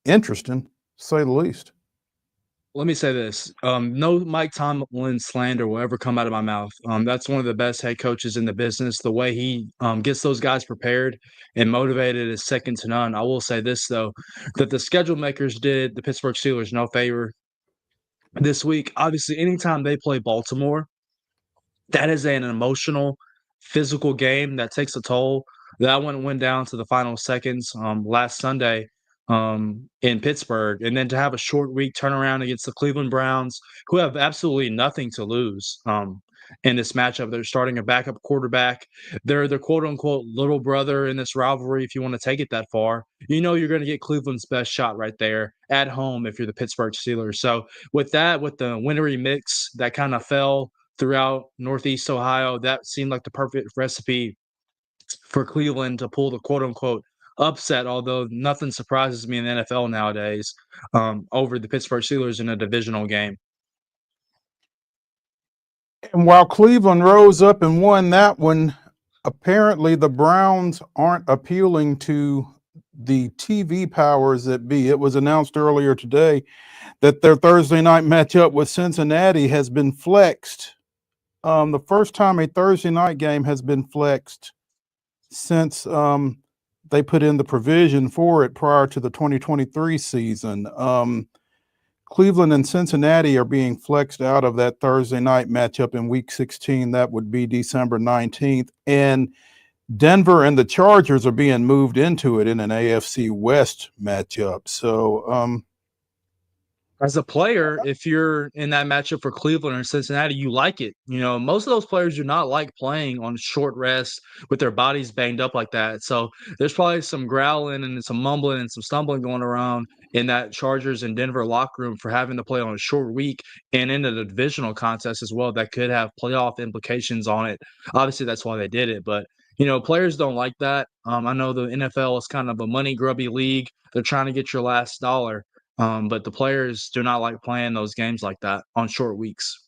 interesting, to say the least. Let me say this. No Mike Tomlin slander will ever come out of my mouth. That's one of the best head coaches in the business. The way he gets those guys prepared and motivated is second to none. I will say this, though, that the schedule makers did the Pittsburgh Steelers no favor this week. Obviously, anytime they play Baltimore, that is an emotional, physical game that takes a toll. That one went down to the final seconds last Sunday in Pittsburgh. And then to have a short week turnaround against the Cleveland Browns, who have absolutely nothing to lose in this matchup. They're starting a backup quarterback. They're the quote unquote little brother in this rivalry, if you want to take it that far. You know you're going to get Cleveland's best shot right there at home if you're the Pittsburgh Steelers. So with that, with the wintry mix that kind of fell throughout Northeast Ohio, that seemed like the perfect recipe for Cleveland to pull the quote unquote upset, although nothing surprises me in the NFL nowadays over the Pittsburgh Steelers in a divisional game. And while Cleveland rose up and won that one, apparently the Browns aren't appealing to the TV powers that be. It was announced earlier today that their Thursday night matchup with Cincinnati has been flexed. The first time a Thursday night game has been flexed since they put in the provision for it prior to the 2023 season. Cleveland and Cincinnati are being flexed out of that Thursday night matchup in Week 16. That would be December 19th. And Denver and the Chargers are being moved into it in an AFC West matchup. So, as a player, if you're in that matchup for Cleveland or Cincinnati, you like it. You know, most of those players do not like playing on short rest with their bodies banged up like that. So there's probably some growling and some mumbling and some stumbling going around in that Chargers and Denver locker room for having to play on a short week and in a divisional contest as well that could have playoff implications on it. Obviously, that's why they did it. But, you know, players don't like that. I know the NFL is kind of a money grubby league. They're trying to get your last dollar. But the players do not like playing those games like that on short weeks.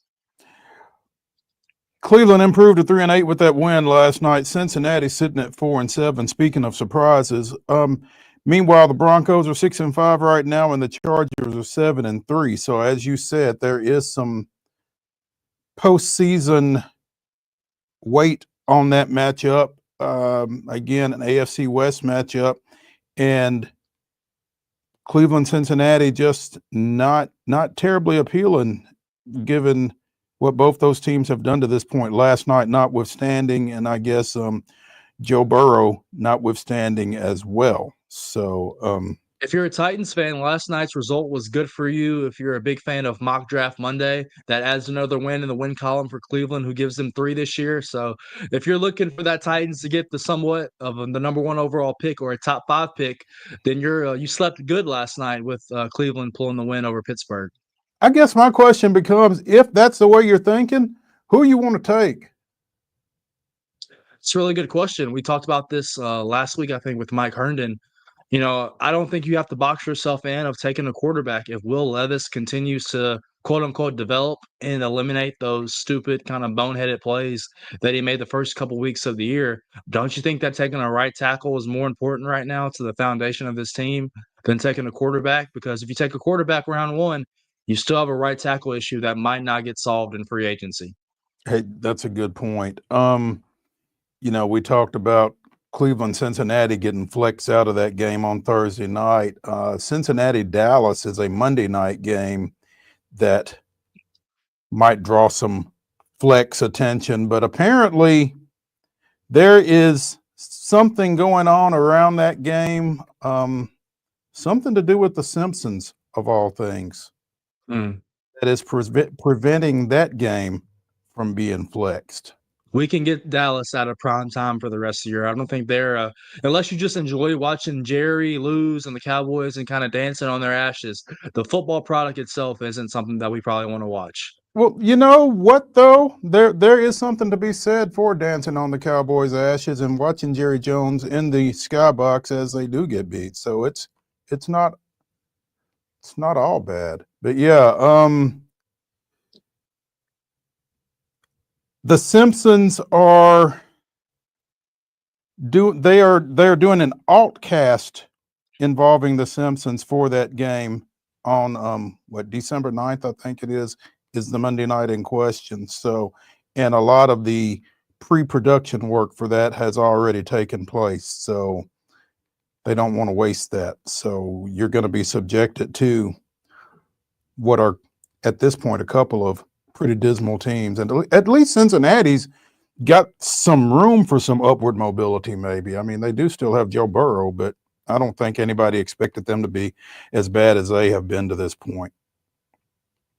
Cleveland improved to 3-8 with that win last night. Cincinnati sitting at 4-7. Speaking of surprises, meanwhile the Broncos are 6-5 right now, and the Chargers are 7-3. So as you said, there is some postseason weight on that matchup. Again, an AFC West matchup, and Cleveland, Cincinnati, just not terribly appealing given what both those teams have done to this point last night, notwithstanding, and I guess Joe Burrow notwithstanding as well. So if you're a Titans fan, last night's result was good for you. If you're a big fan of Mock Draft Monday, that adds another win in the win column for Cleveland, who gives them 3 this year. So if you're looking for that Titans to get the somewhat of the number 1 overall pick or a top 5 pick, then you slept good last night with Cleveland pulling the win over Pittsburgh. I guess my question becomes, if that's the way you're thinking, who you want to take? It's a really good question. We talked about this last week, I think, with Mike Herndon. You know, I don't think you have to box yourself in of taking a quarterback. If Will Levis continues to quote unquote develop and eliminate those stupid kind of boneheaded plays that he made the first couple weeks of the year, don't you think that taking a right tackle is more important right now to the foundation of this team than taking a quarterback? Because if you take a quarterback round 1, you still have a right tackle issue that might not get solved in free agency. Hey, that's a good point. You know, we talked about Cleveland, Cincinnati getting flexed out of that game on Thursday night. Cincinnati, Dallas is a Monday night game that might draw some flex attention, but apparently there is something going on around that game, something to do with The Simpsons of all things, that is preventing that game from being flexed. We can get Dallas out of prime time for the rest of the year. I don't think they're unless you just enjoy watching Jerry lose and the Cowboys and kind of dancing on their ashes. The football product itself isn't something that we probably want to watch. Well, you know what, though? There is something to be said for dancing on the Cowboys' ashes and watching Jerry Jones in the skybox as they do get beat. So it's not all bad. But yeah, The Simpsons are doing an alt cast involving the Simpsons for that game on December 9th, I think it is the Monday night in question. So, and a lot of the pre-production work for that has already taken place. So they don't want to waste that. So you're going to be subjected to what are at this point a couple of pretty dismal teams. And at least Cincinnati's got some room for some upward mobility, maybe. I mean, they do still have Joe Burrow, but I don't think anybody expected them to be as bad as they have been to this point.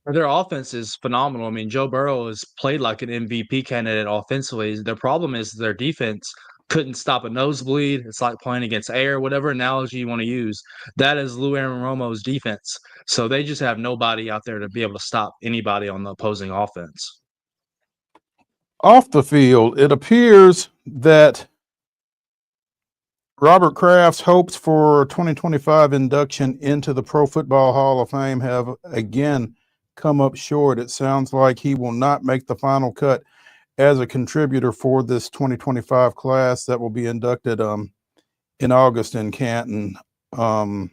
Their offense is phenomenal. I mean, Joe Burrow has played like an MVP candidate offensively. Their problem is their defense couldn't stop a nosebleed. It's like playing against air, whatever analogy you want to use. That is Lou Aaron-Romo's defense. So they just have nobody out there to be able to stop anybody on the opposing offense. Off the field, it appears that Robert Kraft's hopes for 2025 induction into the Pro Football Hall of Fame have again come up short. It sounds like he will not make the final cut as a contributor for this 2025 class that will be inducted in August in Canton. And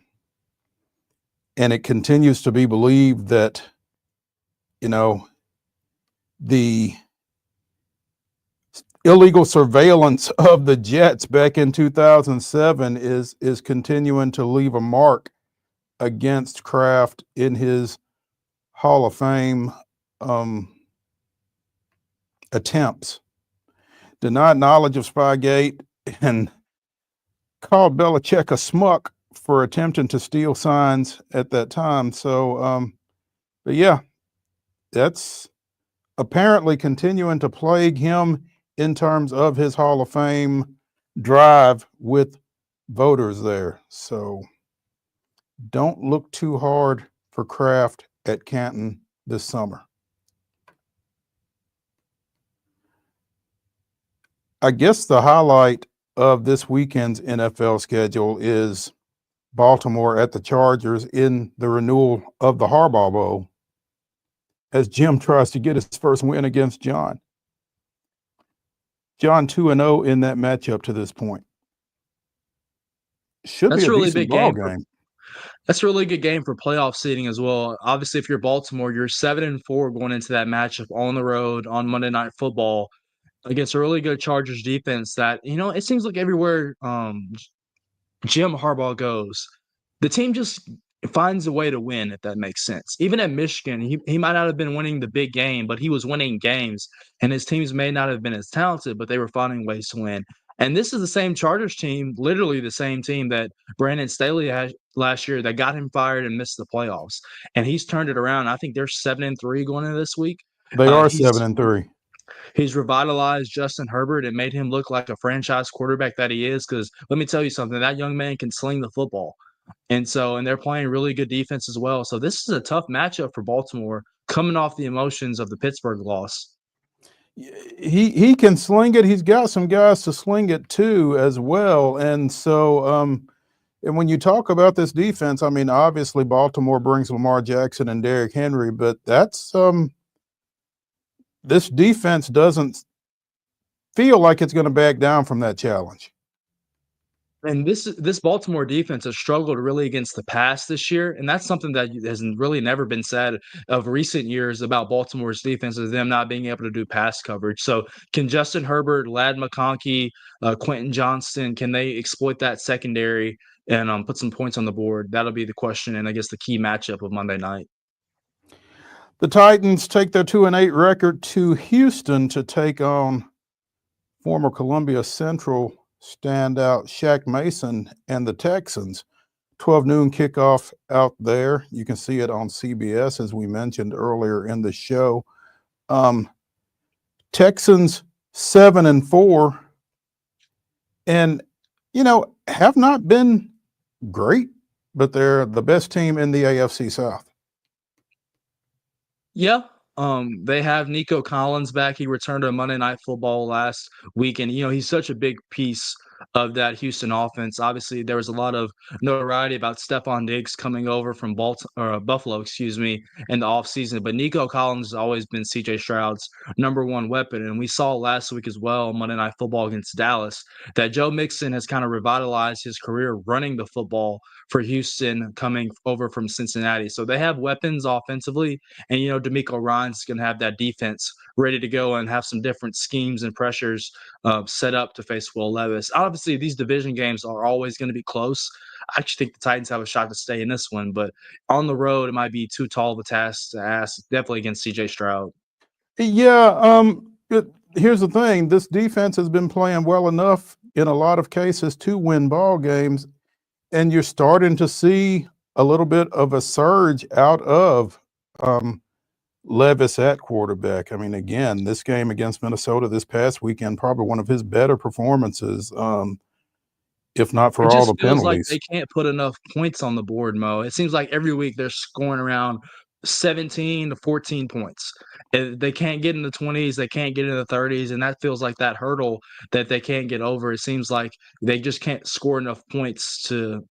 it continues to be believed that, the illegal surveillance of the Jets back in 2007 is continuing to leave a mark against Kraft in his Hall of Fame attempts. Denied knowledge of Spygate and called Belichick a smuck for attempting to steal signs at that time. So, but yeah, that's apparently continuing to plague him in terms of his Hall of Fame drive with voters there. So don't look too hard for Kraft at Canton this summer. I guess the highlight of this weekend's NFL schedule is Baltimore at the Chargers in the renewal of the Harbaugh Bowl as Jim tries to get his first win against John. John 2-0 in that matchup to this point. Should That's be a really decent big ball game. That's a really good game for playoff seeding as well. Obviously, if you're Baltimore, you're 7-4 going into that matchup on the road on Monday Night Football against a really good Chargers defense that, it seems like everywhere Jim Harbaugh goes, the team just finds a way to win, if that makes sense. Even at Michigan, he might not have been winning the big game, but he was winning games, and his teams may not have been as talented, but they were finding ways to win. And this is the same Chargers team, literally the same team that Brandon Staley had last year that got him fired and missed the playoffs. And he's turned it around. I think they're 7-3 going into this week. They are 7-3. He's revitalized Justin Herbert and made him look like a franchise quarterback that he is. Because let me tell you something, that young man can sling the football. And they're playing really good defense as well. So this is a tough matchup for Baltimore coming off the emotions of the Pittsburgh loss. He can sling it. He's got some guys to sling it too as well. And so, and when you talk about this defense, I mean, obviously Baltimore brings Lamar Jackson and Derrick Henry, but that's this defense doesn't feel like it's going to back down from that challenge. And this Baltimore defense has struggled really against the pass this year, and that's something that has really never been said of recent years about Baltimore's defense, is them not being able to do pass coverage. So can Justin Herbert, Ladd McConkey, Quentin Johnston, can they exploit that secondary and put some points on the board? That'll be the question, and I guess the key matchup of Monday night. The Titans take their 2-8 record to Houston to take on former Columbia Central standout Shaq Mason and the Texans. 12 noon kickoff out there. You can see it on CBS, as we mentioned earlier in the show. Texans 7-4 and, have not been great, but they're the best team in the AFC South. Yeah. They have Nico Collins back. He returned to Monday Night Football last week, and he's such a big piece of that Houston offense. Obviously, there was a lot of notoriety about Stephon Diggs coming over from Buffalo, in the offseason. But Nico Collins has always been C.J. Stroud's number one weapon. And we saw last week as well, Monday Night Football against Dallas, that Joe Mixon has kind of revitalized his career running the football for Houston coming over from Cincinnati. So they have weapons offensively. And, DeMeco Ryans going to have that defense ready to go and have some different schemes and pressures set up to face Will Levis. Obviously, these division games are always going to be close. I actually think the Titans have a shot to stay in this one, but on the road, it might be too tall of a task to ask, definitely against C.J. Stroud. Yeah, here's the thing. This defense has been playing well enough in a lot of cases to win ball games, and you're starting to see a little bit of a surge out of Levis at quarterback. I mean, again, this game against Minnesota this past weekend, probably one of his better performances, if not for all the penalties. Like they can't put enough points on the board, Mo. It seems like every week they're scoring around 17 to 14 points. They can't get in the 20s, they can't get in the 30s, and that feels like that hurdle that they can't get over. It seems like they just can't score enough points to,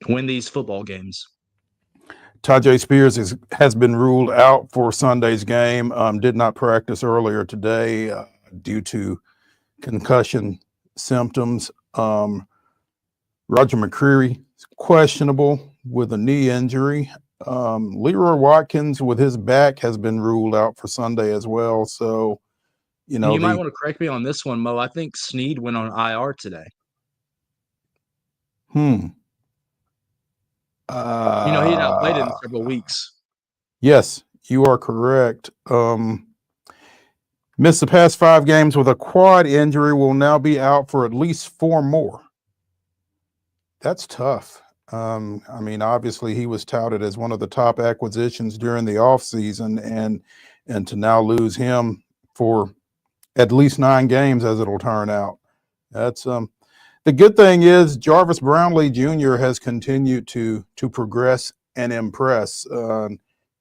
win these football games. Tajay Spears has been ruled out for Sunday's game. Did not practice earlier today due to concussion symptoms. Roger McCreary is questionable with a knee injury. Leroy Watkins with his back has been ruled out for Sunday as well. So, you might want to correct me on this one, Mo. I think Snead went on IR today. He had not played in several weeks. Yes, you are correct. Missed the past 5 games with a quad injury, will now be out for at least 4 more. That's tough. Obviously he was touted as one of the top acquisitions during the offseason, and to now lose him for at least 9 games as it'll turn out. That's the good thing is Jarvis Brownlee Jr. has continued to progress and impress,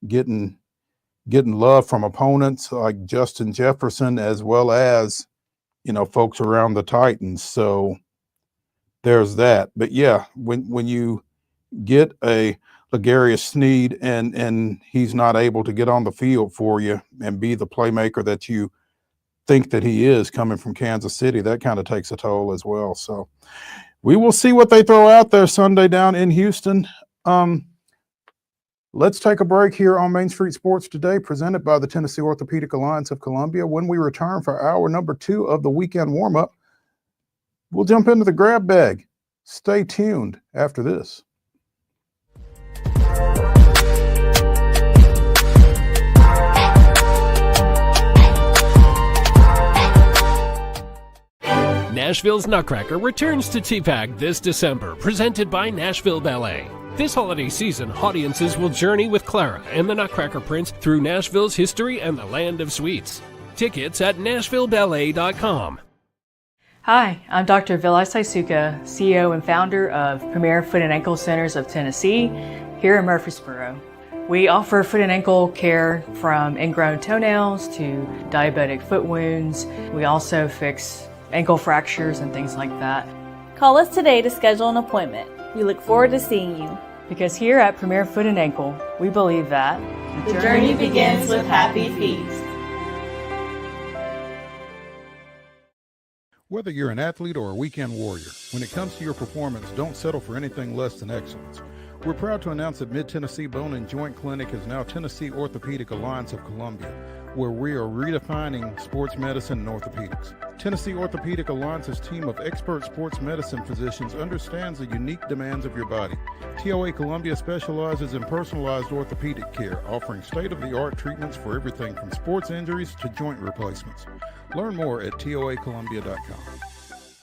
getting love from opponents like Justin Jefferson, as well as, folks around the Titans. So there's that. But yeah, when you get a L'Jarius Sneed and he's not able to get on the field for you and be the playmaker that you think that he is coming from Kansas City, that kind of takes a toll as well. So we will see what they throw out there Sunday down in Houston. Let's take a break here on Main Street Sports Today, presented by the Tennessee Orthopedic Alliance of Columbia. When we return for hour number 2 of the weekend warm-up, we'll jump into the grab bag. Stay tuned after this. Nashville's Nutcracker returns to TPAC this December, presented by Nashville Ballet. This holiday season, audiences will journey with Clara and the Nutcracker Prince through Nashville's history and the land of sweets. Tickets at NashvilleBallet.com. Hi, I'm Dr. Vilay Saisuka, CEO and founder of Premier Foot and Ankle Centers of Tennessee, here in Murfreesboro. We offer foot and ankle care from ingrown toenails to diabetic foot wounds. We also fix ankle fractures and things like that. Call us today to schedule an appointment. We look forward to seeing you. Because here at Premier Foot and Ankle, we believe that the journey begins with happy feet. Whether you're an athlete or a weekend warrior, when it comes to your performance, don't settle for anything less than excellence. We're proud to announce that Mid-Tennessee Bone and Joint Clinic is now Tennessee Orthopedic Alliance of Columbia, where we are redefining sports medicine and orthopedics. Tennessee Orthopedic Alliance's team of expert sports medicine physicians understands the unique demands of your body. TOA Columbia specializes in personalized orthopedic care, offering state-of-the-art treatments for everything from sports injuries to joint replacements. Learn more at toacolumbia.com.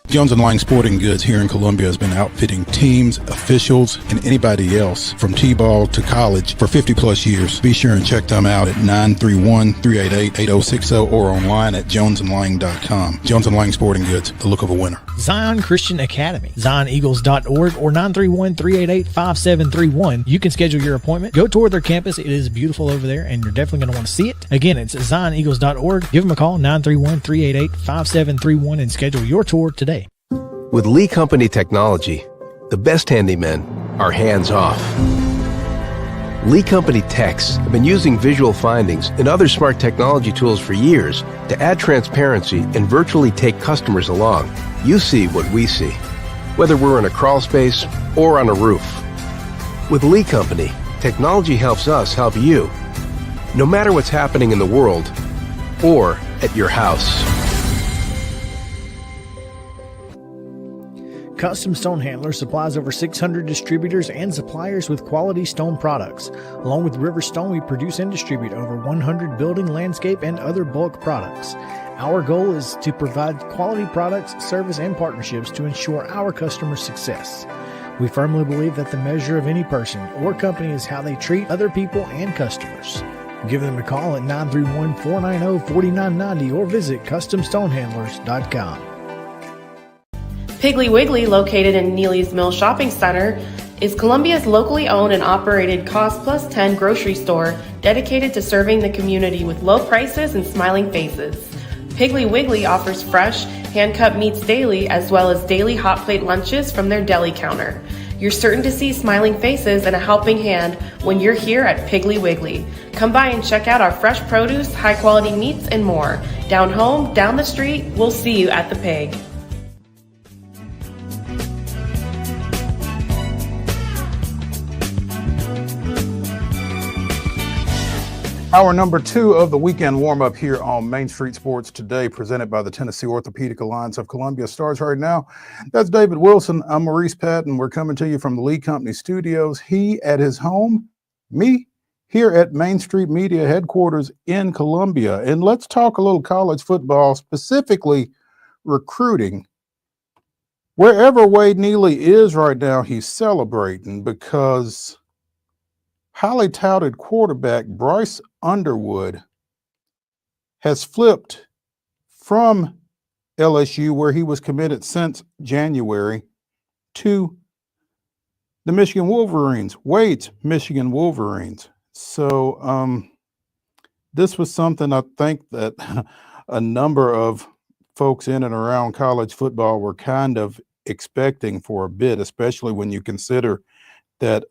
Jones & Lang Sporting Goods here in Columbia has been outfitting teams, officials, and anybody else from T-ball to college for 50 plus years. Be sure and check them out at 931-388-8060 or online at jonesandlang.com. Jones & Lang Sporting Goods, the look of a winner. Zion Christian Academy, zioneagles.org or 931-388-5731. You can schedule your appointment. Go tour their campus. It is beautiful over there, and you're definitely going to want to see it. Again, it's zioneagles.org. Give them a call, 931-388-5731, and schedule your tour today. With Lee Company technology, the best handymen are hands-off. Lee Company techs have been using visual findings and other smart technology tools for years to add transparency and virtually take customers along. You see what we see, whether we're in a crawl space or on a roof. With Lee Company, technology helps us help you, no matter what's happening in the world or at your house. Custom Stone Handler supplies over 600 distributors and suppliers with quality stone products. Along with River Stone, we produce and distribute over 100 building, landscape, and other bulk products. Our goal is to provide quality products, service, and partnerships to ensure our customers' success. We firmly believe that the measure of any person or company is how they treat other people and customers. Give them a call at 931-490-4990 or visit CustomStonehandlers.com. Piggly Wiggly, located in Neely's Mill Shopping Center, is Columbia's locally owned and operated Cost Plus 10 grocery store dedicated to serving the community with low prices and smiling faces. Piggly Wiggly offers fresh, hand-cut meats daily as well as daily hot plate lunches from their deli counter. You're certain to see smiling faces and a helping hand when you're here at Piggly Wiggly. Come by and check out our fresh produce, high-quality meats, and more. Down home, down the street, we'll see you at the Pig. Hour number 2 of the weekend warm-up here on Main Street Sports Today, presented by the Tennessee Orthopedic Alliance of Columbia, starts right now. That's David Wilson. I'm Maurice Patton. We're coming to you from the Lee Company studios. He at his home, me here at Main Street Media headquarters in Columbia. And let's talk a little college football, specifically recruiting. Wherever Wade Neely is right now, he's celebrating because highly touted quarterback Bryce Underwood has flipped from LSU, where he was committed since January, to the Michigan Wolverines, Wade's Michigan Wolverines. So this was something I think that a number of folks in and around college football were kind of expecting for a bit, especially when you consider that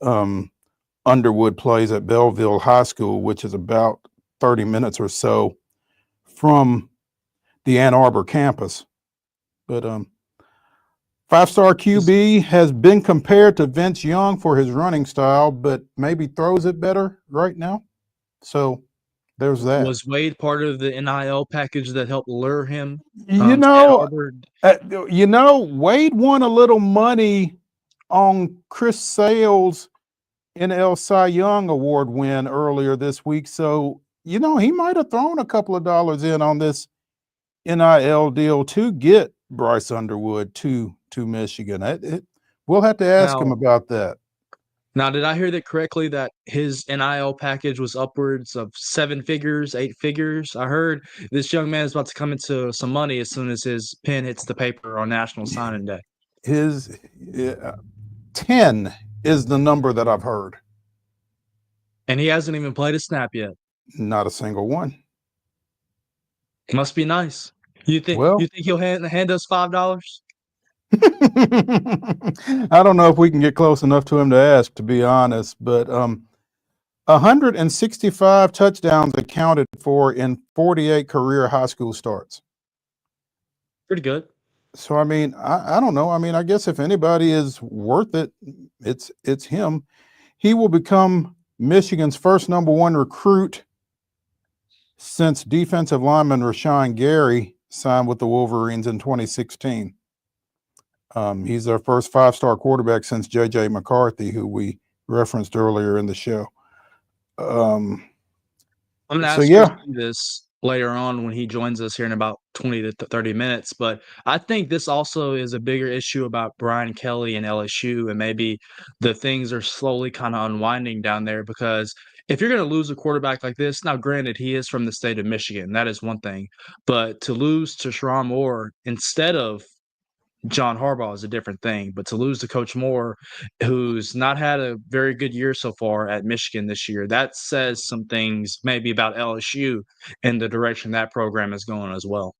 Underwood plays at Belleville High School, which is about 30 minutes or so from the Ann Arbor campus. But five-star QB has been compared to Vince Young for his running style, but maybe throws it better right now. So there's that. Was Wade part of the NIL package that helped lure him? Wade won a little money on Chris Sale's NL Cy Young Award win earlier this week. So, he might have thrown a couple of dollars in on this NIL deal to get Bryce Underwood to Michigan. We'll have to ask him about that. Now, did I hear that correctly that his NIL package was upwards of 7 figures, 8 figures? I heard this young man is about to come into some money as soon as his pen hits the paper on National Signing Day. His 10 is the number that I've heard. And he hasn't even played a snap yet. Not a single one. Must be nice. You think he'll hand us $5? I don't know if we can get close enough to him to ask, to be honest, but 165 touchdowns accounted for in 48 career high school starts. Pretty good. So, I don't know. I guess if anybody is worth it, it's him. He will become Michigan's first number 1 recruit since defensive lineman Rashawn Gary signed with the Wolverines in 2016. He's their first 5-star quarterback since J.J. McCarthy, who we referenced earlier in the show. I'm going to ask you this later on when he joins us here in about 20 to 30 minutes. But I think this also is a bigger issue about Brian Kelly and LSU, and maybe the things are slowly kind of unwinding down there, because if you're going to lose a quarterback like this, now granted, he is from the state of Michigan. That is one thing. But to lose to Sherrone Moore instead of John Harbaugh is a different thing, but to lose to Coach Moore, who's not had a very good year so far at Michigan this year, that says some things maybe about LSU and the direction that program is going as well.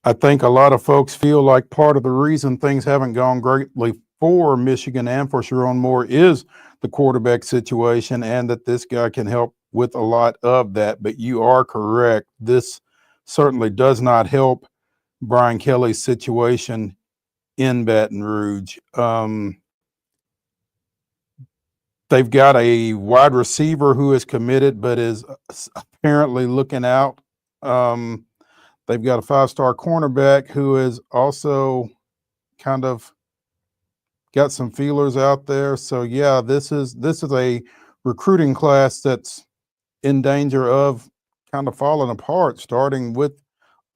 I think a lot of folks feel like part of the reason things haven't gone greatly for Michigan and for Sharon Moore is the quarterback situation, and that this guy can help with a lot of that. But you are correct. This certainly does not help Brian Kelly's situation in Baton Rouge. They've got a wide receiver who is committed but is apparently looking out. They've got a 5-star cornerback who is also kind of got some feelers out there. So yeah, this is a recruiting class that's in danger of kind of falling apart, starting with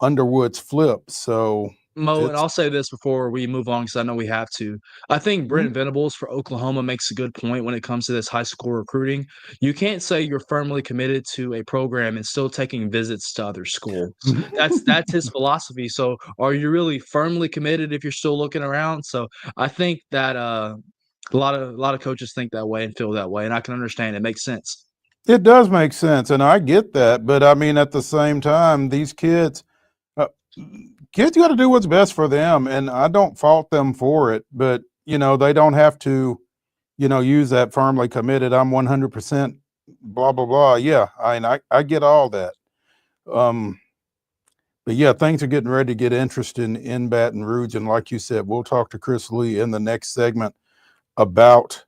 Underwood's flip. So Mo, and it's I'll say this before we move on because I know we have to. I think Brent Venables for Oklahoma makes a good point when it comes to this high school recruiting. You can't say you're firmly committed to a program and still taking visits to other schools. That's his philosophy. So are you really firmly committed if you're still looking around? So I think that a lot of coaches think that way and feel that way, and I can understand. It makes sense. It does make sense, and I get that. But I mean, at the same time, these kids got to do what's best for them, and I don't fault them for it. But they don't have to, use that firmly committed. I'm 100% blah blah blah. Yeah, I get all that. But yeah, things are getting ready to get interesting in Baton Rouge, and like you said, we'll talk to Chris Lee in the next segment about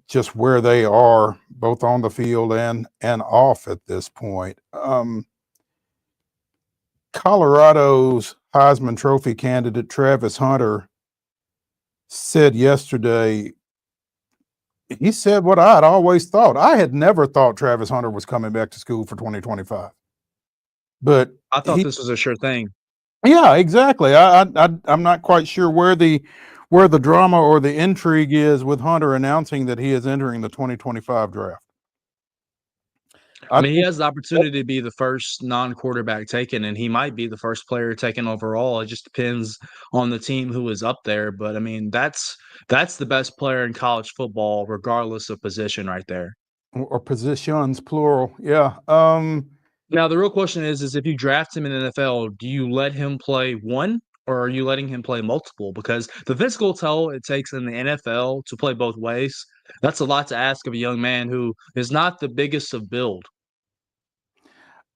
just where they are, both on the field and off at this point. Colorado's Heisman Trophy candidate Travis Hunter said yesterday, he said what I had always thought. I had never thought Travis Hunter was coming back to school for 2025. But I thought this was a sure thing. Yeah, exactly. I'm not quite sure where the drama or the intrigue is with Hunter announcing that he is entering the 2025 draft. I mean, he has the opportunity to be the first non-quarterback taken, and he might be the first player taken overall. It just depends on the team who is up there. But I mean, that's the best player in college football, regardless of position, right there. Or positions, plural. Yeah. Now the real question is if you draft him in the NFL, do you let him play one, or are you letting him play multiple? Because the physical toll it takes in the NFL to play both ways, that's a lot to ask of a young man who is not the biggest of build.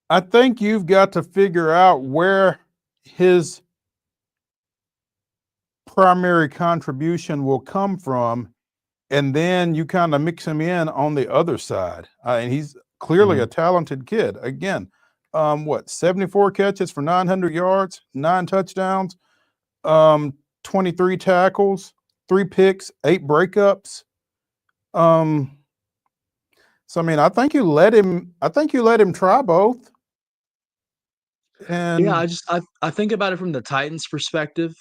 I think you've got to figure out where his primary contribution will come from, and then you kind of mix him in on the other side. And he's clearly a talented kid. Again, 74 catches for 900 yards, 9 touchdowns, 23 tackles, 3 picks, 8 breakups. So I mean, I think you let him try both. And yeah, I think about it from the Titans' perspective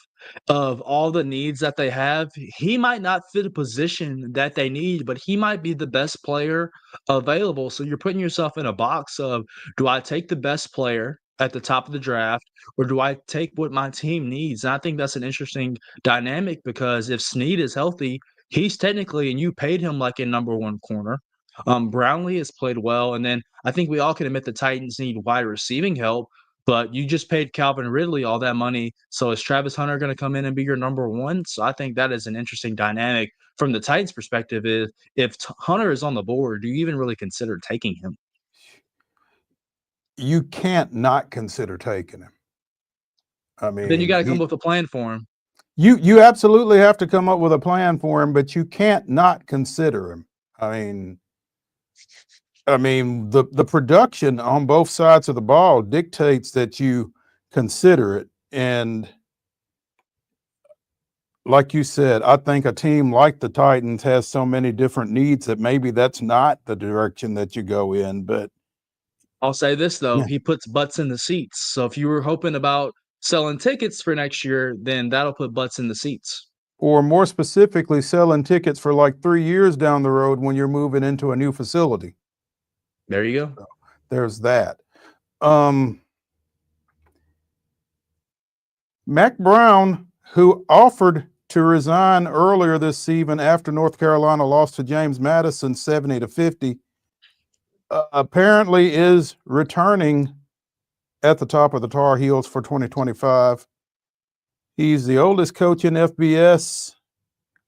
of all the needs that they have. He might not fit a position that they need, but he might be the best player available. So you're putting yourself in a box of, do I take the best player at the top of the draft, or do I take what my team needs? And I think that's an interesting dynamic because if Snead is healthy, he's technically, and you paid him like a number one corner. Brownlee has played well, and then I think we all can admit the Titans need wide receiving help. But you just paid Calvin Ridley all that money. So is Travis Hunter going to come in and be your number one? So I think that is an interesting dynamic from the Titans' perspective. Is if Hunter is on the board, do you even really consider taking him? You can't not consider taking him. I mean, then you got to come up with a plan for him. You absolutely have to come up with a plan for him, but you can't not consider him. I mean, the production on both sides of the ball dictates that you consider it. And like you said, I think a team like the Titans has so many different needs that maybe that's not the direction that you go in. But I'll say this, though. He puts butts in the seats. So if you were hoping about selling tickets for next year, then that'll put butts in the seats. Or more specifically, selling tickets for like 3 years down the road when you're moving into a new facility. There you go. So there's that. Mack Brown, who offered to resign earlier this season after North Carolina lost to James Madison 70-50, apparently is returning at the top of the Tar Heels for 2025. He's the oldest coach in FBS,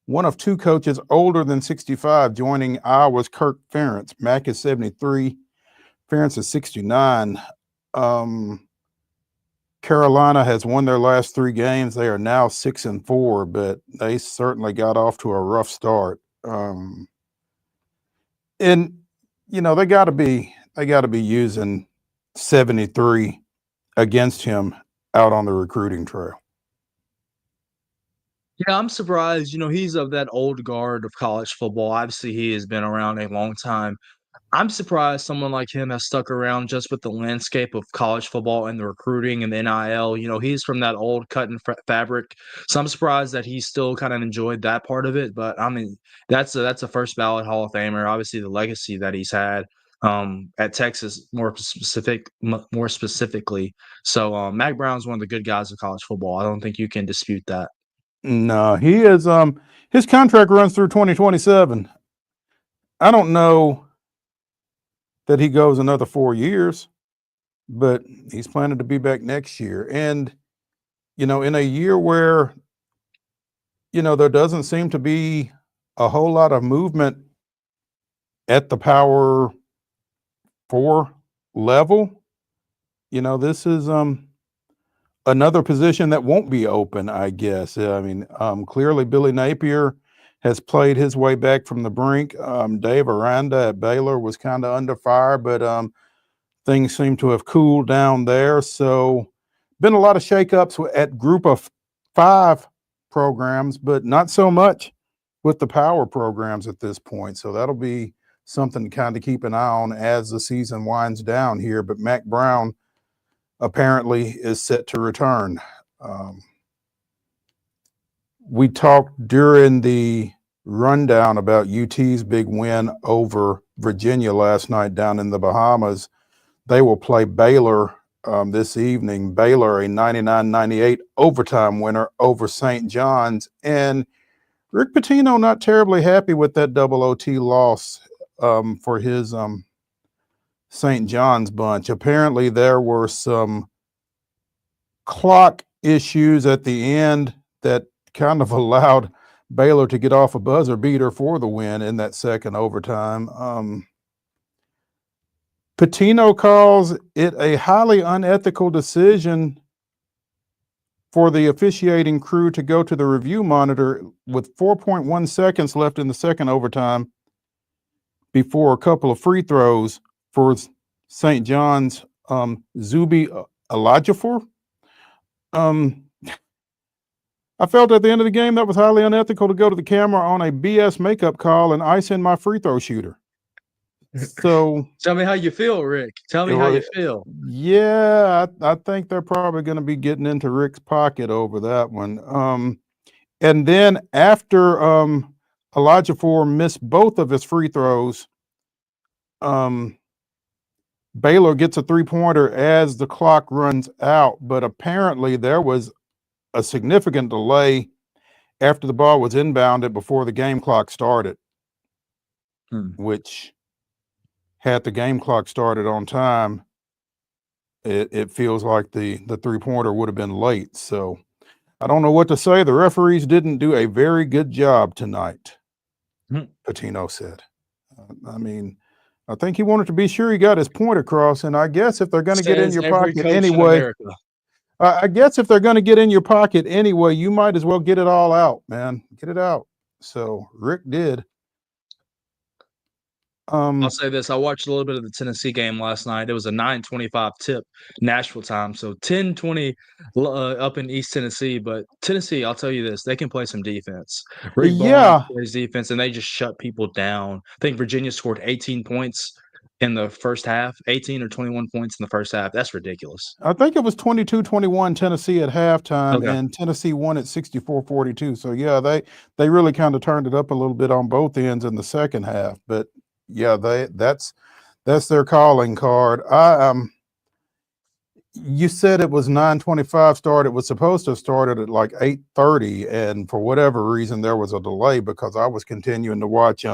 one of two coaches older than 65, joining Iowa's Kirk Ferentz. Mack is 73, Ferentz is 69. Carolina has won their last 3 games. They are now 6-4, but they certainly got off to a rough start. And you know, they got to be using 73 against him out on the recruiting trail. Yeah, I'm surprised. You know, he's of that old guard of college football. Obviously, he has been around a long time. I'm surprised someone like him has stuck around just with the landscape of college football and the recruiting and the NIL. You know, he's from that old cut and fabric. So I'm surprised that he still kind of enjoyed that part of it. But I mean, that's a first ballot Hall of Famer. Obviously, the legacy that he's had at Texas, more specifically. So Mack Brown's one of the good guys of college football. I don't think you can dispute that. No, he is. His contract runs through 2027. I don't know that he goes another 4 years, but he's planning to be back next year. And, you know, in a year where, you know, there doesn't seem to be a whole lot of movement at the Power 4 level, you know, this is another position that won't be open, I guess. I mean, clearly Billy Napier has played his way back from the brink. Dave Aranda at Baylor was kind of under fire, but things seem to have cooled down there. So been a lot of shakeups at Group of 5 programs, but not so much with the Power programs at this point. So that'll be something to kind of keep an eye on as the season winds down here. But Mack Brown apparently is set to return. We talked during the rundown about UT's big win over Virginia last night down in the Bahamas. They will play Baylor this evening. Baylor, a 99-98 overtime winner over St. John's. And Rick Pitino not terribly happy with that double OT loss for his St. John's bunch. Apparently there were some clock issues at the end that kind of allowed Baylor to get off a buzzer beater for the win in that second overtime. Pitino calls it a highly unethical decision for the officiating crew to go to the review monitor with 4.1 seconds left in the second overtime before a couple of free throws for St. John's Zuby Elajifor. I felt at the end of the game that was highly unethical to go to the camera on a BS makeup call and ice in my free throw shooter. So tell me how you feel, Rick. Tell me how you feel. Yeah, I think they're probably going to be getting into Rick's pocket over that one. And then after Elajifor missed both of his free throws, Baylor gets a 3-pointer as the clock runs out, but apparently there was a significant delay after the ball was inbounded before the game clock started, which had the game clock started on time, it feels like the 3-pointer would have been late. So I don't know what to say. The referees didn't do a very good job tonight, Pitino said. I mean, I think he wanted to be sure he got his point across, and I guess if they're going to get in your pocket anyway, I guess if they're going to get in your pocket anyway, you might as well get it all out, man. Get it out. So Rick did. I'll say this. I watched a little bit of the Tennessee game last night. It was a 9:25 tip Nashville time. So 10:20 up in East Tennessee. But Tennessee, I'll tell you this, they can play some defense. Rick Barnes plays defense, and they just shut people down. I think Virginia scored 18 points in the first half, 18 or 21 points in the first half. That's ridiculous. I think it was 22-21 Tennessee at halftime, and Tennessee won at 64-42. So, yeah, they really kind of turned it up a little bit on both ends in the second half. But, yeah, that's their calling card. You said it was 9:25 start. It was supposed to have started at like 8:30, and for whatever reason, there was a delay because I was continuing to watch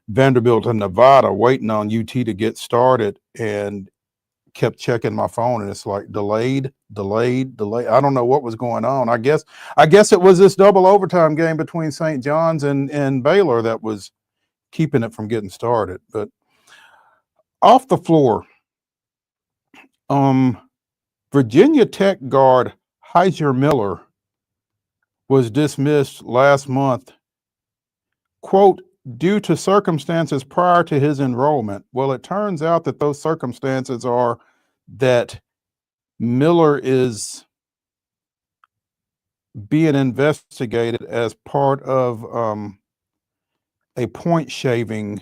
Vanderbilt and Nevada waiting on UT to get started. And kept checking my phone and it's like delayed. I don't know what was going on. I guess it was this double overtime game between St. John's and Baylor that was keeping it from getting started. But off the floor, Virginia Tech guard Heiser Miller was dismissed last month, quote, due to circumstances prior to his enrollment. Well, it turns out that those circumstances are that Miller is being investigated as part of a point shaving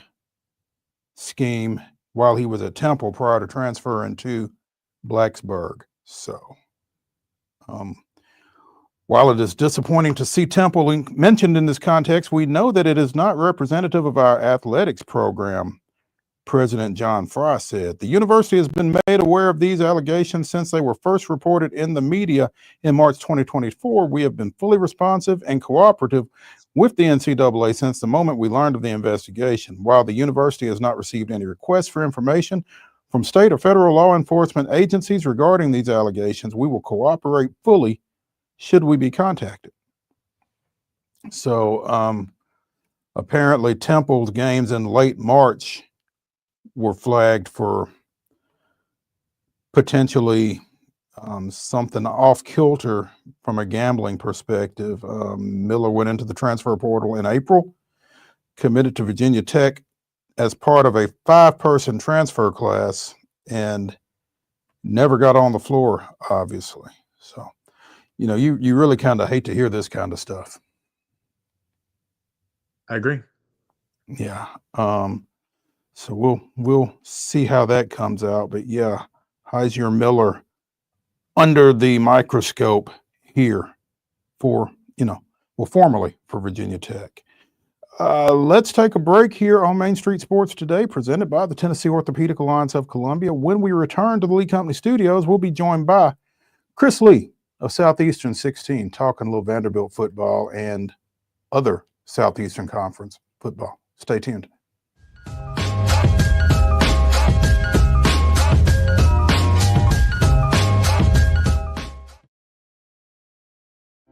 scheme while he was at Temple prior to transferring to Blacksburg. So, while it is disappointing to see Temple mentioned in this context, we know that it is not representative of our athletics program, President John Fry said. The university has been made aware of these allegations since they were first reported in the media in March 2024. We have been fully responsive and cooperative with the NCAA since the moment we learned of the investigation. While the university has not received any requests for information from state or federal law enforcement agencies regarding these allegations, we will cooperate fully should we be contacted. So apparently Temple's games in late March were flagged for potentially something off kilter from a gambling perspective. Miller went into the transfer portal in April, committed to Virginia Tech as part of a 5-person transfer class, and never got on the floor, obviously. So, you know, you really kind of hate to hear this kind of stuff. I agree. Yeah. So we'll see how that comes out. But yeah, Heiser Miller under the microscope here for, formerly for Virginia Tech. Let's take a break here on Main Street Sports Today, presented by the Tennessee Orthopedic Alliance of Columbia. When we return to the Lee Company Studios, we'll be joined by Chris Lee of Southeastern 16, talking a little Vanderbilt football and other Southeastern Conference football. Stay tuned.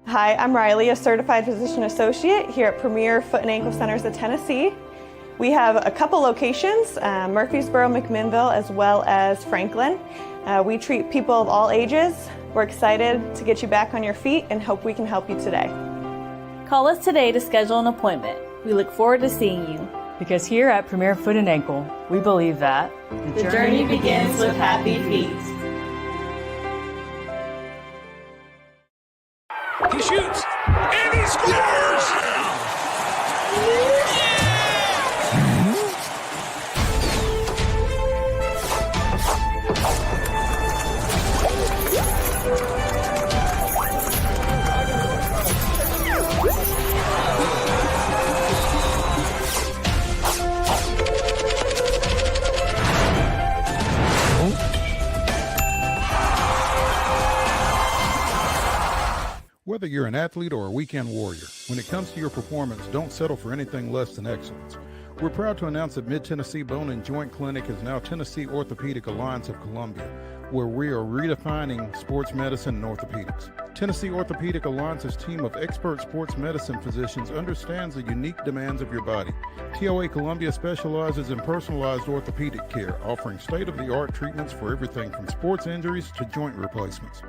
Hi, I'm Riley, a certified physician associate here at Premier Foot and Ankle Centers of Tennessee. We have a couple locations, Murfreesboro, McMinnville, as well as Franklin. We treat people of all ages. We're excited to get you back on your feet and hope we can help you today. Call us today to schedule an appointment. We look forward to seeing you. Because here at Premier Foot and Ankle, we believe that the journey begins with happy feet. He shoots, and he scores! Whether you're an athlete or a weekend warrior, when it comes to your performance, don't settle for anything less than excellence. We're proud to announce that Mid-Tennessee Bone and Joint Clinic is now Tennessee Orthopedic Alliance of Columbia, where we are redefining sports medicine and orthopedics. Tennessee Orthopedic Alliance's team of expert sports medicine physicians understands the unique demands of your body. TOA Columbia specializes in personalized orthopedic care, offering state-of-the-art treatments for everything from sports injuries to joint replacements.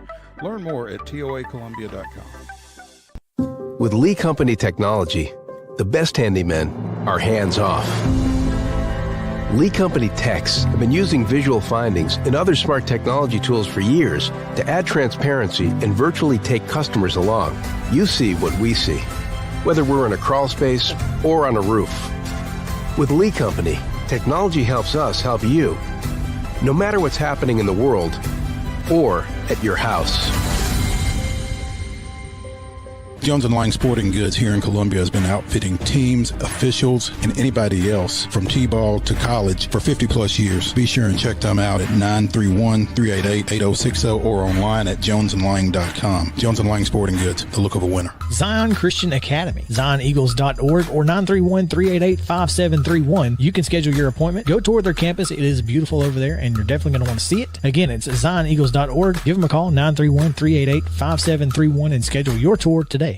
Learn more at toacolumbia.com. With Lee Company technology, the best handymen are hands-off. Lee Company techs have been using visual findings and other smart technology tools for years to add transparency and virtually take customers along. You see what we see, whether we're in a crawl space or on a roof. With Lee Company, technology helps us help you, no matter what's happening in the world or at your house. Jones & Lang Sporting Goods here in Columbia has been outfitting teams, officials, and anybody else from T-ball to college for 50-plus years. Be sure and check them out at 931-388-8060 or online at jonesandlang.com. Jones & Lang Sporting Goods, the look of a winner. Zion Christian Academy, zioneagles.org or 931-388-5731. You can schedule your appointment. Go tour their campus. It is beautiful over there, and you're definitely going to want to see it. Again, it's zioneagles.org. Give them a call, 931-388-5731, and schedule your tour today.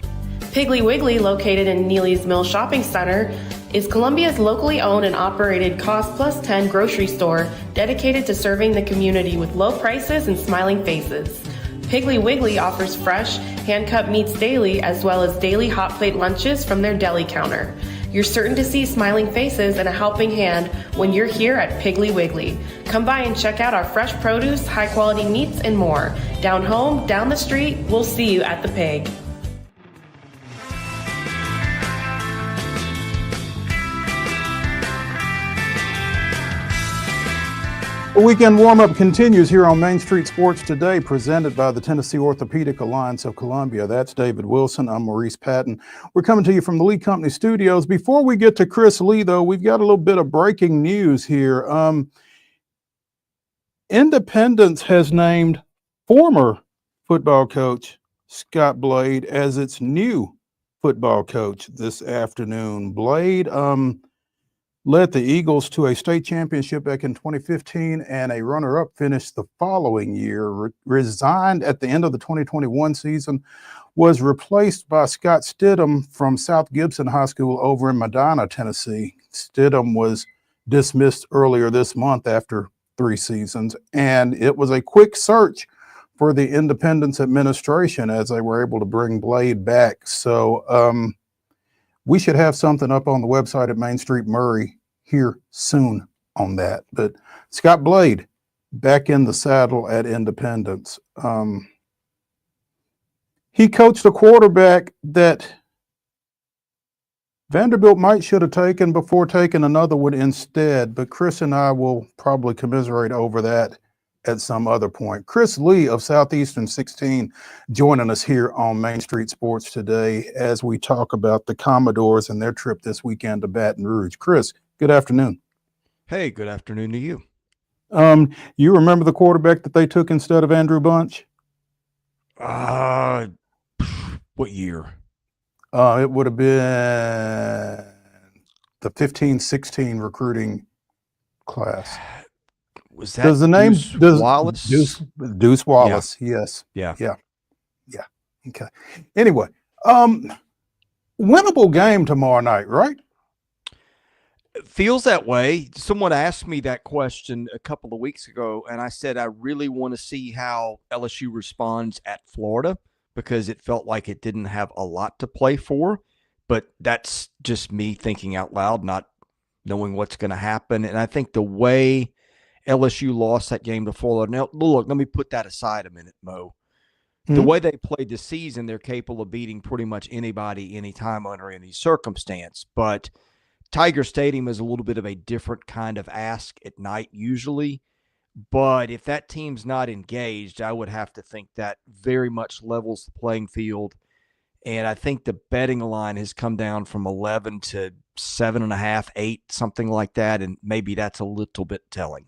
Piggly Wiggly, located in Neely's Mill Shopping Center, is Columbia's locally owned and operated Cost Plus 10 grocery store dedicated to serving the community with low prices and smiling faces. Piggly Wiggly offers fresh, hand-cut meats daily, as well as daily hot plate lunches from their deli counter. You're certain to see smiling faces and a helping hand when you're here at Piggly Wiggly. Come by and check out our fresh produce, high-quality meats, and more. Down home, down the street, we'll see you at the Pig. The weekend warm-up continues here on Main Street Sports Today, presented by the Tennessee Orthopedic Alliance of Columbia. That's David Wilson. I'm Maurice Patton. We're coming to you from the Lee Company Studios. Before we get to Chris Lee, though, we've got a little bit of breaking news here. Independence has named former football coach Scott Blade as its new football coach this afternoon. Blade led the Eagles to a state championship back in 2015 and a runner-up finish the following year. Resigned at the end of the 2021 season, was replaced by Scott Stidham from South Gibson High School over in Medina, Tennessee. Stidham was dismissed earlier this month after 3 seasons, and it was a quick search for the Independence administration as they were able to bring Blade back. So, we should have something up on the website at Main Street Murray here soon on that. But Scott Blade back in the saddle at Independence. He coached a quarterback that Vanderbilt might should have taken before taking another one instead, but Chris and I will probably commiserate over that at some other point. Chris Lee of Southeastern 16 joining us here on Main Street Sports Today as we talk about the Commodores and their trip this weekend to Baton Rouge. Chris, good afternoon. Hey, good afternoon to you. You remember the quarterback that they took instead of Andrew Bunch? What year? It would have been the 15-16 recruiting class. Was that does the name Wallace? Deuce Wallace? Yeah. Yes. Yeah. Okay. Anyway, winnable game tomorrow night, right? It feels that way. Someone asked me that question a couple of weeks ago, and I said I really want to see how LSU responds at Florida because it felt like it didn't have a lot to play for. But that's just me thinking out loud, not knowing what's going to happen. And I think the way LSU lost that game to Florida. Now, look, let me put that aside a minute, Mo. The way they played this season, they're capable of beating pretty much anybody, anytime, under any circumstance. But Tiger Stadium is a little bit of a different kind of ask at night usually. But if that team's not engaged, I would have to think that very much levels the playing field. And I think the betting line has come down from 11 to 7.5, 8, something like that. And maybe that's a little bit telling.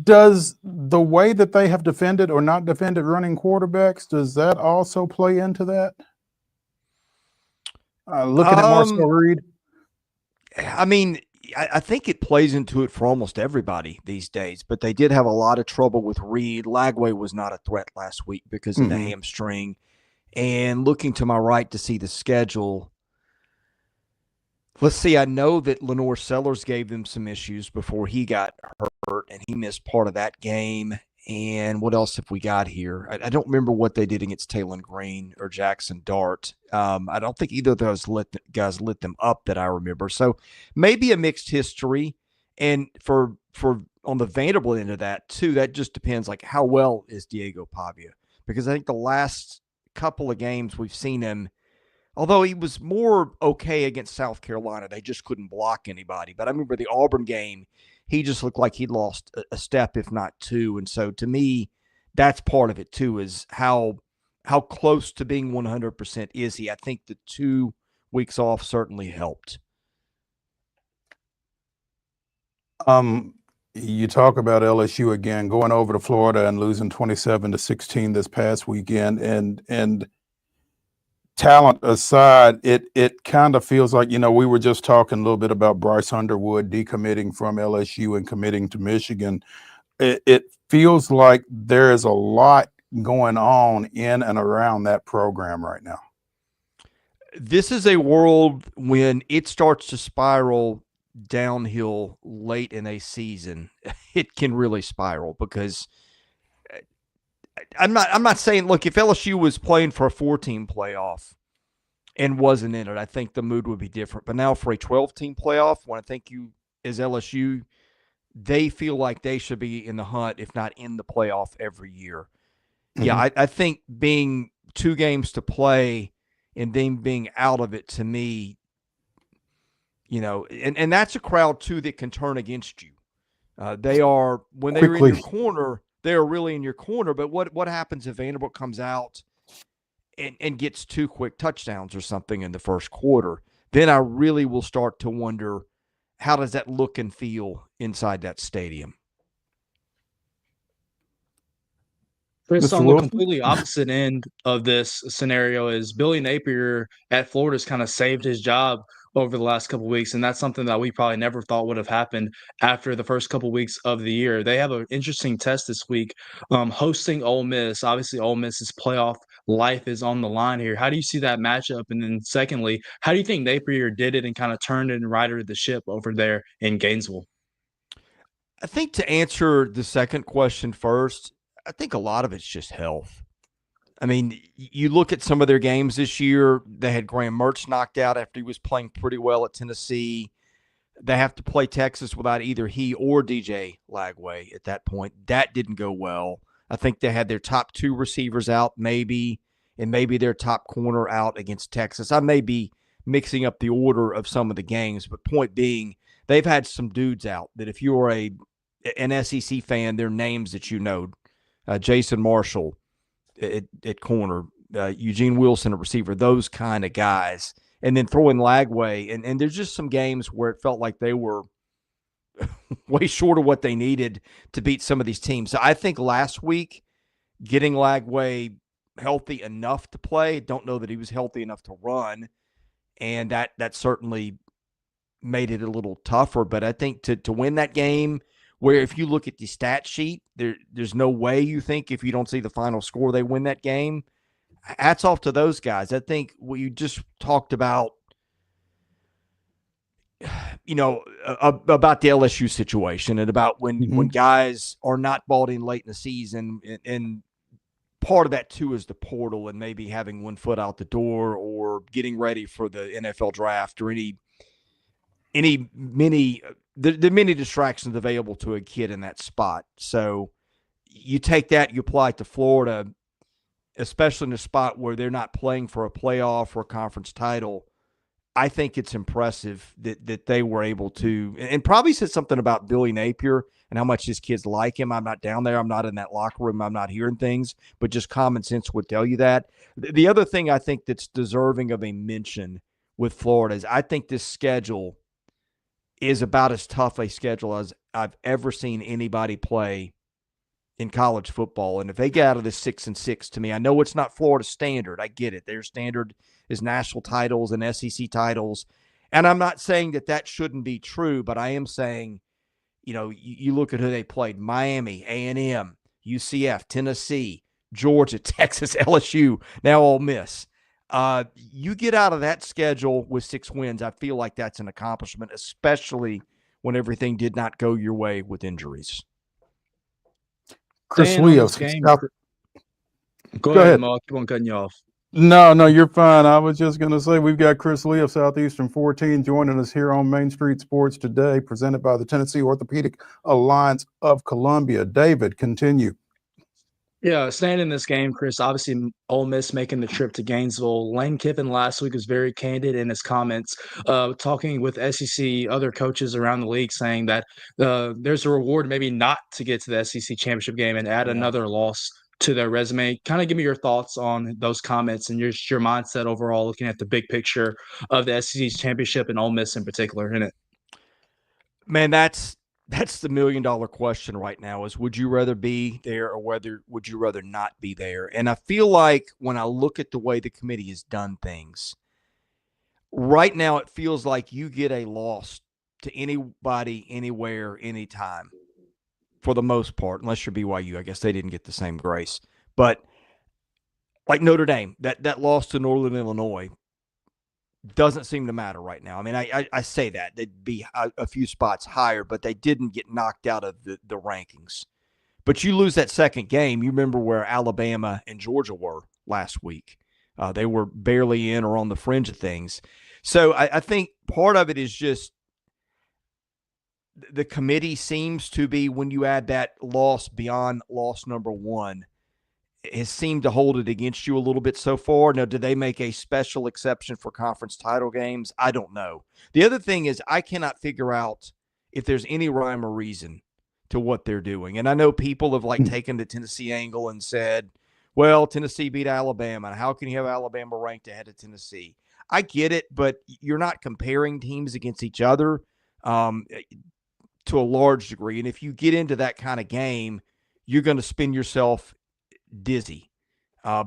Does the way that they have defended or not defended running quarterbacks, does that also play into that? Looking at Marcel Reed. I mean, I think it plays into it for almost everybody these days, but they did have a lot of trouble with Reed. Lagway was not a threat last week because of the hamstring. And looking to my right to see the schedule, let's see, I know that Lenore Sellers gave them some issues before he got hurt, and he missed part of that game. And what else have we got here? I don't remember what they did against Taylor Green or Jackson Dart. I don't think either of those guys lit them up that I remember. So maybe a mixed history. And for on the Vanderbilt end of that, too, that just depends, like, how well is Diego Pavia? Because I think the last couple of games we've seen him, although he was more okay against South Carolina, they just couldn't block anybody. But I remember the Auburn game, he just looked like he'd lost a step, if not two. And so to me, that's part of it too, is how close to being 100% is he. I think the 2 weeks off certainly helped. You talk about LSU again, going over to Florida and losing 27-16 this past weekend, and talent aside, it kind of feels like, we were just talking a little bit about Bryce Underwood decommitting from LSU and committing to Michigan. It feels like there is a lot going on in and around that program right now. This is a world when it starts to spiral downhill late in a season, it can really spiral, because I'm not saying, look, if LSU was playing for a 4-team playoff and wasn't in it, I think the mood would be different. But now for a 12-team playoff, when I think you, as LSU, they feel like they should be in the hunt, if not in the playoff every year. Mm-hmm. Yeah, I think being 2 games to play and then being out of it, to me, and that's a crowd too that can turn against you. They are, when they're in your corner, they are really in your corner. But what happens if Vanderbilt comes out and gets 2 quick touchdowns or something in the first quarter? Then I really will start to wonder, how does that look and feel inside that stadium? Chris, on the completely opposite end of this scenario is Billy Napier at Florida's kind of saved his job over the last couple of weeks, and that's something that we probably never thought would have happened after the first couple of weeks of the year. They have an interesting test this week, hosting Ole Miss. Obviously, Ole Miss's playoff life is on the line here. How do you see that matchup? And then secondly, how do you think Napier did it and kind of turned and righted the ship over there in Gainesville? I think, to answer the second question first, I think a lot of it's just health. I mean, you look at some of their games this year, they had Graham Mertz knocked out after he was playing pretty well at Tennessee. They have to play Texas without either he or DJ Lagway at that point. That didn't go well. I think they had their top 2 receivers out, maybe, and maybe their top corner out against Texas. I may be mixing up the order of some of the games, but point being, they've had some dudes out that, if you're an SEC fan, they're names that you know. Jason Marshall at corner, Eugene Wilson at receiver, those kind of guys. And then throwing Lagway. And there's just some games where it felt like they were way short of what they needed to beat some of these teams. So I think last week, getting Lagway healthy enough to play, don't know that he was healthy enough to run. And that certainly made it a little tougher. But I think to win that game, where if you look at the stat sheet, there's no way you think, if you don't see the final score, they win that game. Hats off to those guys. I think what you just talked about, about the LSU situation and about when guys are not bought in late in the season, and part of that too is the portal and maybe having one foot out the door or getting ready for the NFL draft or the many distractions available to a kid in that spot. So you take that, you apply it to Florida, especially in a spot where they're not playing for a playoff or a conference title. I think it's impressive that they were able to, and probably said something about Billy Napier and how much his kids like him. I'm not down there. I'm not in that locker room. I'm not hearing things, but just common sense would tell you that. The other thing I think that's deserving of a mention with Florida is, I think this schedule is about as tough a schedule as I've ever seen anybody play in college football. And if they get out of this 6-6, to me, I know it's not Florida standard. I get it. Their standard is national titles and SEC titles. And I'm not saying that shouldn't be true, but I am saying, you look at who they played: Miami, A&M, UCF, Tennessee, Georgia, Texas, LSU, now Ole Miss. You get out of that schedule with 6 wins, I feel like that's an accomplishment, especially when everything did not go your way with injuries. Chris Leo. Go ahead, Mark. I keep on cutting you off. No, you're fine. I was just going to say, we've got Chris Lee of Southeastern 14 joining us here on Main Street Sports today, presented by the Tennessee Orthopedic Alliance of Columbia. David, continue. Yeah, staying in this game, Chris, obviously Ole Miss making the trip to Gainesville. Lane Kiffin last week was very candid in his comments, talking with SEC, other coaches around the league, saying that there's a reward maybe not to get to the SEC championship game and add another loss to their resume. Kind of give me your thoughts on those comments and your mindset overall, looking at the big picture of the SEC's championship and Ole Miss in particular in it. Man, that's the $1,000,000 question right now is would you rather be there or would you rather not be there? And I feel like when I look at the way the committee has done things, right now it feels like you get a loss to anybody, anywhere, anytime for the most part, unless you're BYU. I guess they didn't get the same grace. But like Notre Dame, that loss to Northern Illinois doesn't seem to matter right now. I mean, I say that. They'd be a few spots higher, but they didn't get knocked out of the rankings. But you lose that second game, you remember where Alabama and Georgia were last week. They were barely in or on the fringe of things. So I think part of it is just the committee seems to be, when you add that loss beyond loss number one, has seemed to hold it against you a little bit so far. Now, do they make a special exception for conference title games? I don't know. The other thing is I cannot figure out if there's any rhyme or reason to what they're doing. And I know people have like taken the Tennessee angle and said, well, Tennessee beat Alabama, and how can you have Alabama ranked ahead of Tennessee? I get it, but you're not comparing teams against each other to a large degree. And if you get into that kind of game, you're going to spin yourself dizzy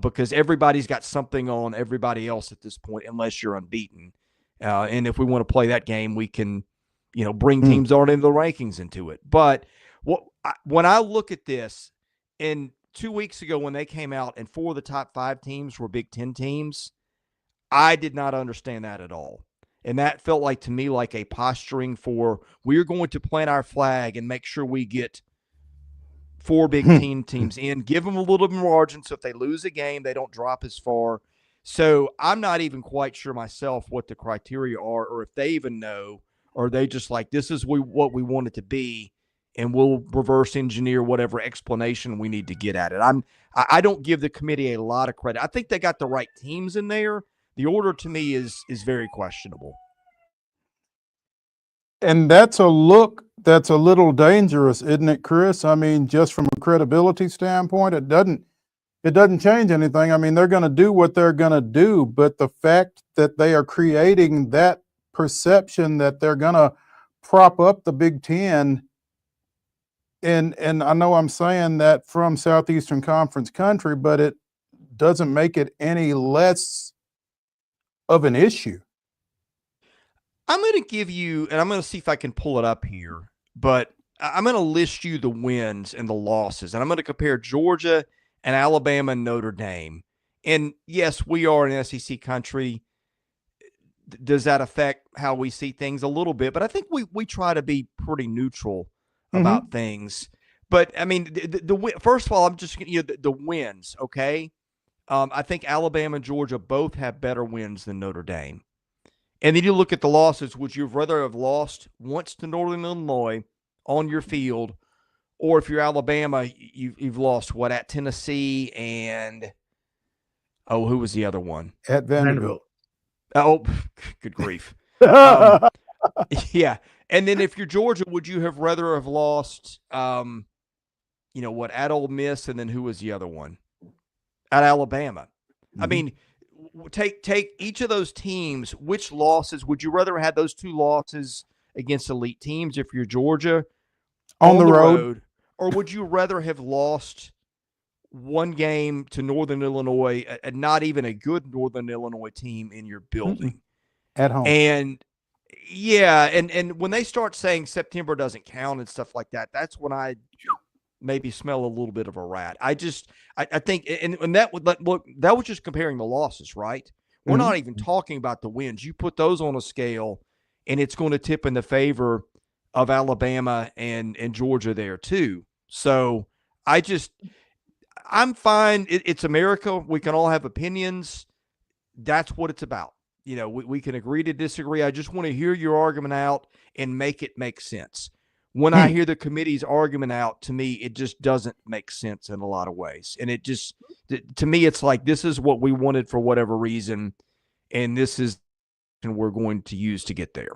because everybody's got something on everybody else at this point, unless you're unbeaten. And if we want to play that game, we can, bring teams on into the rankings into it. But when I look at this, and 2 weeks ago when they came out and 4 of the top 5 teams were Big Ten teams, I did not understand that at all. And that felt like to me like a posturing for we're going to plant our flag and make sure we get 4 Big Ten teams in, give them a little bit more margin so if they lose a game, they don't drop as far. So I'm not even quite sure myself what the criteria are or if they even know, or are they just like, this is what we want it to be, and we'll reverse engineer whatever explanation we need to get at it. I don't give the committee a lot of credit. I think they got the right teams in there. The order to me is very questionable. And that's a look that's a little dangerous, isn't it, Chris? I mean, just from a credibility standpoint, it doesn't change anything. I mean, they're going to do what they're going to do, but the fact that they are creating that perception that they're going to prop up the Big Ten, and I know I'm saying that from Southeastern Conference country, but it doesn't make it any less of an issue. I'm going to give you, and I'm going to see if I can pull it up here, but I'm going to list you the wins and the losses, and I'm going to compare Georgia and Alabama and Notre Dame. And yes, we are an SEC country. Does that affect how we see things a little bit? But I think we try to be pretty neutral about things. But I mean, first of all, I'm just the wins. Okay, I think Alabama and Georgia both have better wins than Notre Dame. And then you look at the losses. Would you rather have lost once to Northern Illinois on your field, or if you're Alabama, you've lost what at Tennessee and who was the other one? At Vanderbilt. Oh, good grief. Yeah. And then if you're Georgia, would you have rather have lost, at Ole Miss, and then who was the other one? At Alabama. I mean, take each of those teams. Which losses would you rather have? Those 2 losses against elite teams if you're Georgia on the road, or would you rather have lost one game to Northern Illinois, and not even a good Northern Illinois team in your building at home? And yeah, and when they start saying September doesn't count and stuff like that, that's when I maybe smell a little bit of a rat. I think, and that was just comparing the losses, right? We're not even talking about the wins. You put those on a scale, and it's going to tip in the favor of Alabama and Georgia there too. So I'm fine. It's America. We can all have opinions. That's what it's about. We can agree to disagree. I just want to hear your argument out and make it make sense. When I hear the committee's argument out, to me, it just doesn't make sense in a lot of ways. And to me, it's like, this is what we wanted for whatever reason, and this is what we're going to use to get there.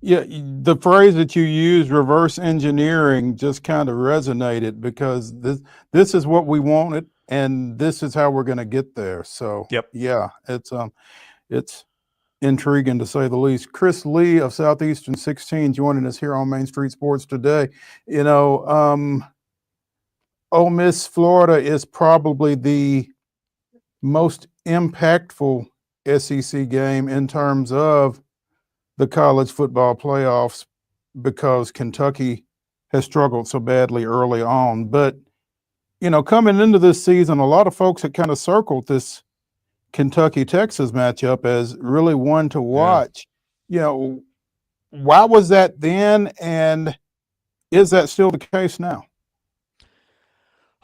Yeah, the phrase that you use, reverse engineering, just kind of resonated because this is what we wanted, and this is how we're going to get there. So, Yep. yeah, it's intriguing to say the least. Chris Lee of Southeastern 16 joining us here on Main Street Sports today. You know, Ole Miss Florida is probably the most impactful SEC game in terms of the college football playoffs because Kentucky has struggled so badly early on. But, you know, coming into this season, a lot of folks had kind of circled this Kentucky-Texas matchup as really one to watch. You know, why was that then, and is that still the case now?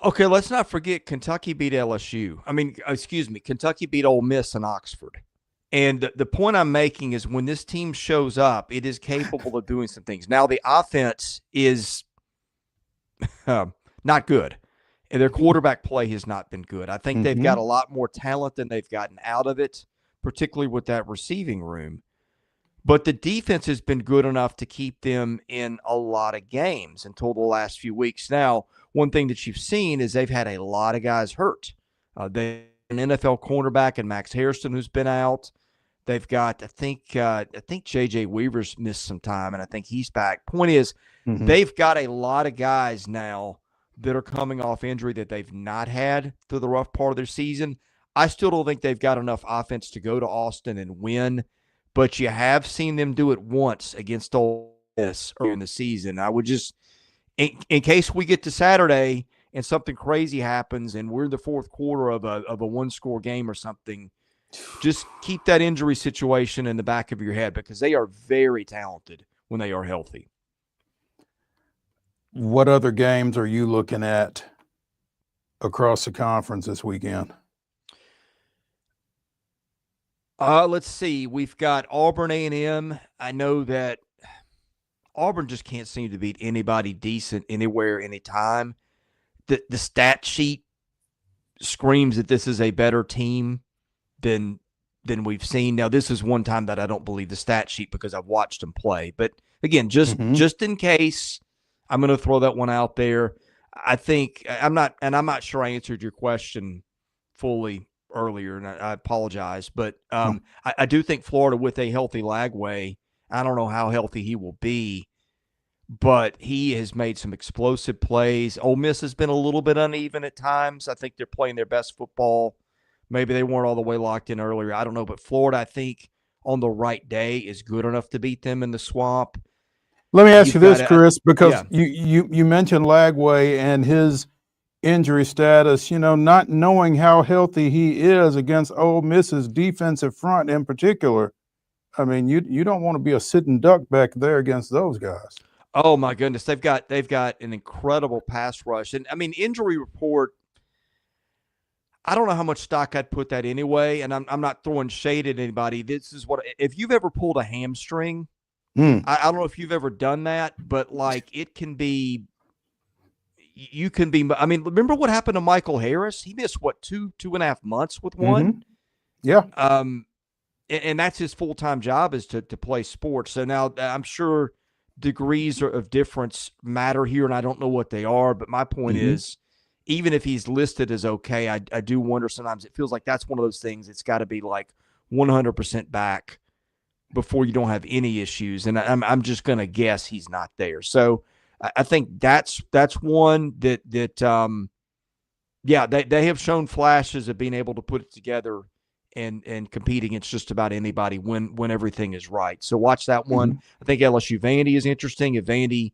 Okay, let's not forget Kentucky beat LSU. Kentucky beat Ole Miss in Oxford. And the point I'm making is when this team shows up, it is capable of doing some things. Now, the offense is not good. And their quarterback play has not been good. I think they've got a lot more talent than they've gotten out of it, particularly with that receiving room. But the defense has been good enough to keep them in a lot of games until the last few weeks. Now, one thing that you've seen is they've had a lot of guys hurt. They have an NFL cornerback and Max Harrison who's been out. They've got, I think J.J. Weaver's missed some time, and I think he's back. Point is, they've got a lot of guys now that are coming off injury that they've not had through the rough part of their season. I still don't think they've got enough offense to go to Austin and win, but you have seen them do it once against Ole Miss early in the season. I would just, in case we get to Saturday and something crazy happens and we're in the fourth quarter of a one-score game or something, just keep that injury situation in the back of your head because they are very talented when they are healthy. What other games are you looking at across the conference this weekend? Let's see. We've got Auburn A&M. I know that Auburn just can't seem to beat anybody decent anywhere, anytime. The stat sheet screams that this is a better team than we've seen. Now, this is one time that I don't believe the stat sheet because I've watched them play. But again, just in case, I'm going to throw that one out there. I think I'm not sure I answered your question fully earlier, and I apologize. But I do think Florida with a healthy Lagway, I don't know how healthy he will be, but he has made some explosive plays. Ole Miss has been a little bit uneven at times. I think they're playing their best football. Maybe they weren't all the way locked in earlier. I don't know. But Florida, I think, on the right day is good enough to beat them in the Swamp. Let me ask you this, Chris, because you mentioned Lagway and his injury status, you know, not knowing how healthy he is against Ole Miss's defensive front in particular. I mean, you don't want to be a sitting duck back there against those guys. Oh my goodness, they've got an incredible pass rush. And I mean, injury report, I don't know how much stock I'd put that anyway, and I'm not throwing shade at anybody. This is what, if you've ever pulled a hamstring, I don't know if you've ever done that, but like it can be, you can be, I mean, remember what happened to Michael Harris? He missed what, 2.5 months with one? Yeah. And that's his full-time job is to play sports. So now I'm sure degrees of difference matter here, and I don't know what they are, but my point is, even if he's listed as okay, I do wonder sometimes. It feels like that's one of those things. It's got to be like 100% back before you don't have any issues. And I'm just going to guess he's not there. So I think that's one that they have shown flashes of being able to put it together and compete against just about anybody when everything is right. So watch that one. I think LSU Vandy is interesting. If Vandy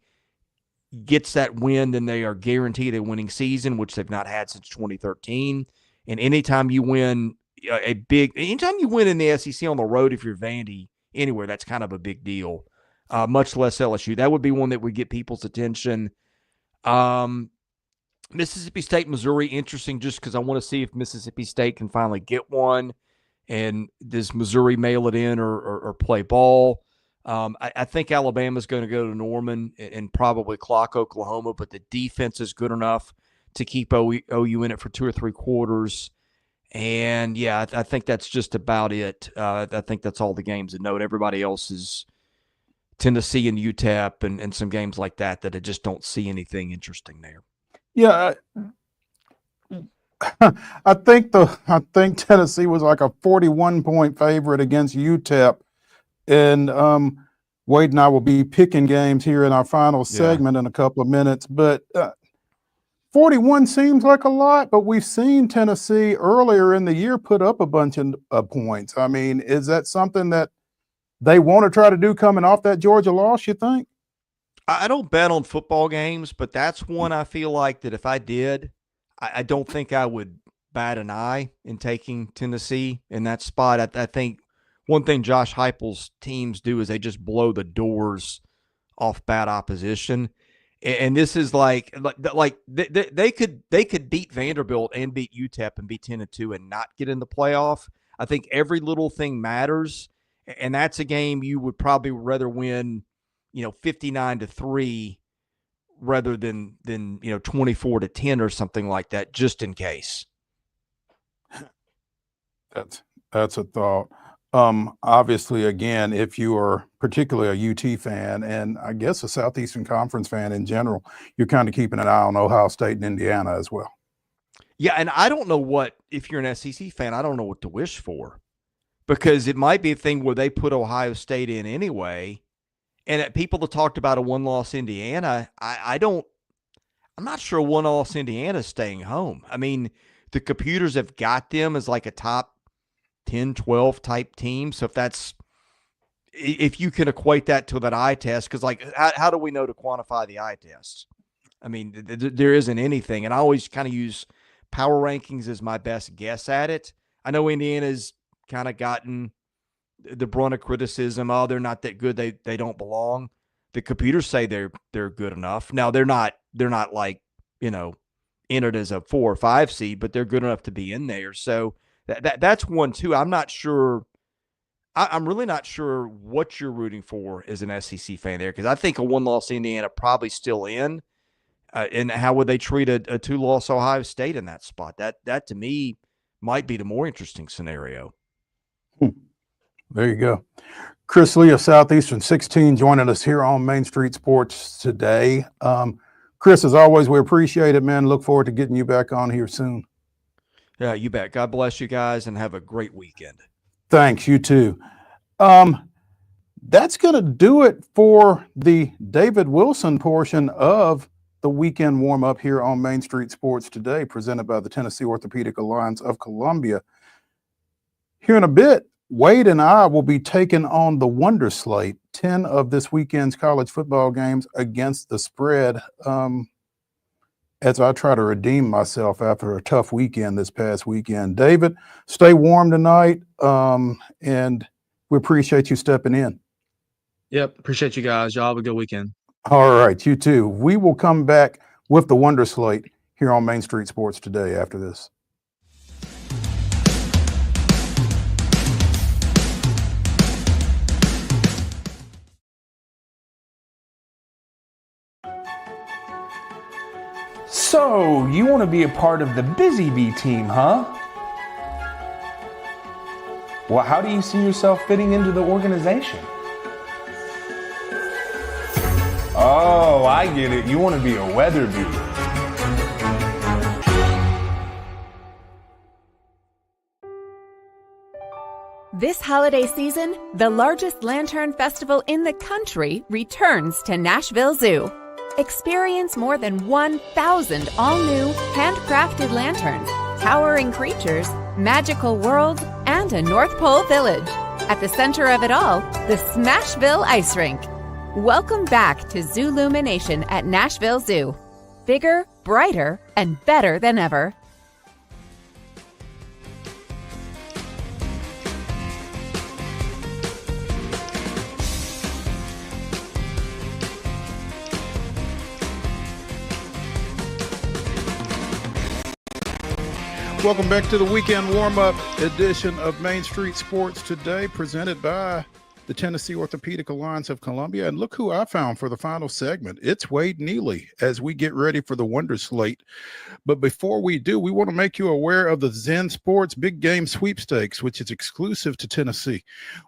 gets that win, then they are guaranteed a winning season, which they've not had since 2013. And anytime you win anytime you win in the SEC on the road, if you're Vandy anywhere, that's kind of a big deal. Much less LSU. That would be one that would get people's attention. Mississippi State, Missouri, interesting just because I want to see if Mississippi State can finally get one. And does Missouri mail it in or play ball? I think Alabama's going to go to Norman and probably clock Oklahoma, but the defense is good enough to keep OU in it for 2 or 3 quarters. And, yeah, I think that's just about it. I think that's all the games to note. Everybody else is Tennessee and UTEP and some games like that I just don't see anything interesting there. Yeah, I think Tennessee was like a 41-point favorite against UTEP, and Wade and I will be picking games here in our final segment in a couple of minutes. But 41 seems like a lot, but we've seen Tennessee earlier in the year put up a bunch of points. I mean, is that something that they want to try to do coming off that Georgia loss, you think? I don't bet on football games, but that's one I feel like that if I did, I don't think I would bat an eye in taking Tennessee in that spot. I think one thing Josh Heupel's teams do is they just blow the doors off bad opposition. And this is like they could beat Vanderbilt and beat UTEP and be 10-2 and not get in the playoff. I think every little thing matters, and that's a game you would probably rather win, 59-3 rather than 24-10 or something like that, just in case. That's a thought. Obviously, again, if you are particularly a UT fan, and I guess a Southeastern Conference fan in general, you're kind of keeping an eye on Ohio State and Indiana as well. Yeah, and I don't know if you're an SEC fan, I don't know what to wish for, because it might be a thing where they put Ohio State in anyway. And people that talked about a one-loss Indiana, I'm not sure one-loss Indiana is staying home. I mean, the computers have got them as like a top 10, 12 type team. So if you can equate that to that eye test, because like, how do we know to quantify the eye test? I mean, there isn't anything. And I always kind of use power rankings as my best guess at it. I know Indiana's kind of gotten the brunt of criticism. Oh, they're not that good. They don't belong. The computers say they're good enough. Now they're not like, entered as a 4 or 5 seed, but they're good enough to be in there. So that's one too. I'm not sure. I'm really not sure what you're rooting for as an SEC fan there, because I think a one-loss Indiana probably still in. And how would they treat a 2-loss Ohio State in that spot? That to me might be the more interesting scenario. There you go. Chris Lee of Southeastern 16 joining us here on Main Street Sports today. Chris, as always, we appreciate it, man. Look forward to getting you back on here soon. Yeah, you bet. God bless you guys and have a great weekend. Thanks, you too. That's going to do it for the David Wilson portion of the weekend warm-up here on Main Street Sports today, presented by the Tennessee Orthopedic Alliance of Columbia. Here in a bit, Wade and I will be taking on the Wonder Slate, 10 of this weekend's college football games against the spread, as I try to redeem myself after a tough weekend this past weekend. David, stay warm tonight, and we appreciate you stepping in. Yep, appreciate you guys. Y'all have a good weekend. All right, you too. We will come back with the Wonder Slate here on Main Street Sports today after this. So, you want to be a part of the Busy Bee team, huh? Well, how do you see yourself fitting into the organization? Oh, I get it. You want to be a weather bee. This holiday season, the largest lantern festival in the country returns to Nashville Zoo. Experience more than 1,000 all-new, handcrafted lanterns, towering creatures, magical worlds, and a North Pole village. At the center of it all, the Smashville Ice Rink. Welcome back to Zoolumination at Nashville Zoo. Bigger, brighter, and better than ever. Welcome back to the weekend warm-up edition of Main Street Sports today, presented by the Tennessee Orthopedic Alliance of Columbia. And look who I found for the final segment. It's Wade Neely as we get ready for the Wonder Slate. But before we do, we want to make you aware of the Zen Sports Big Game Sweepstakes, which is exclusive to Tennessee.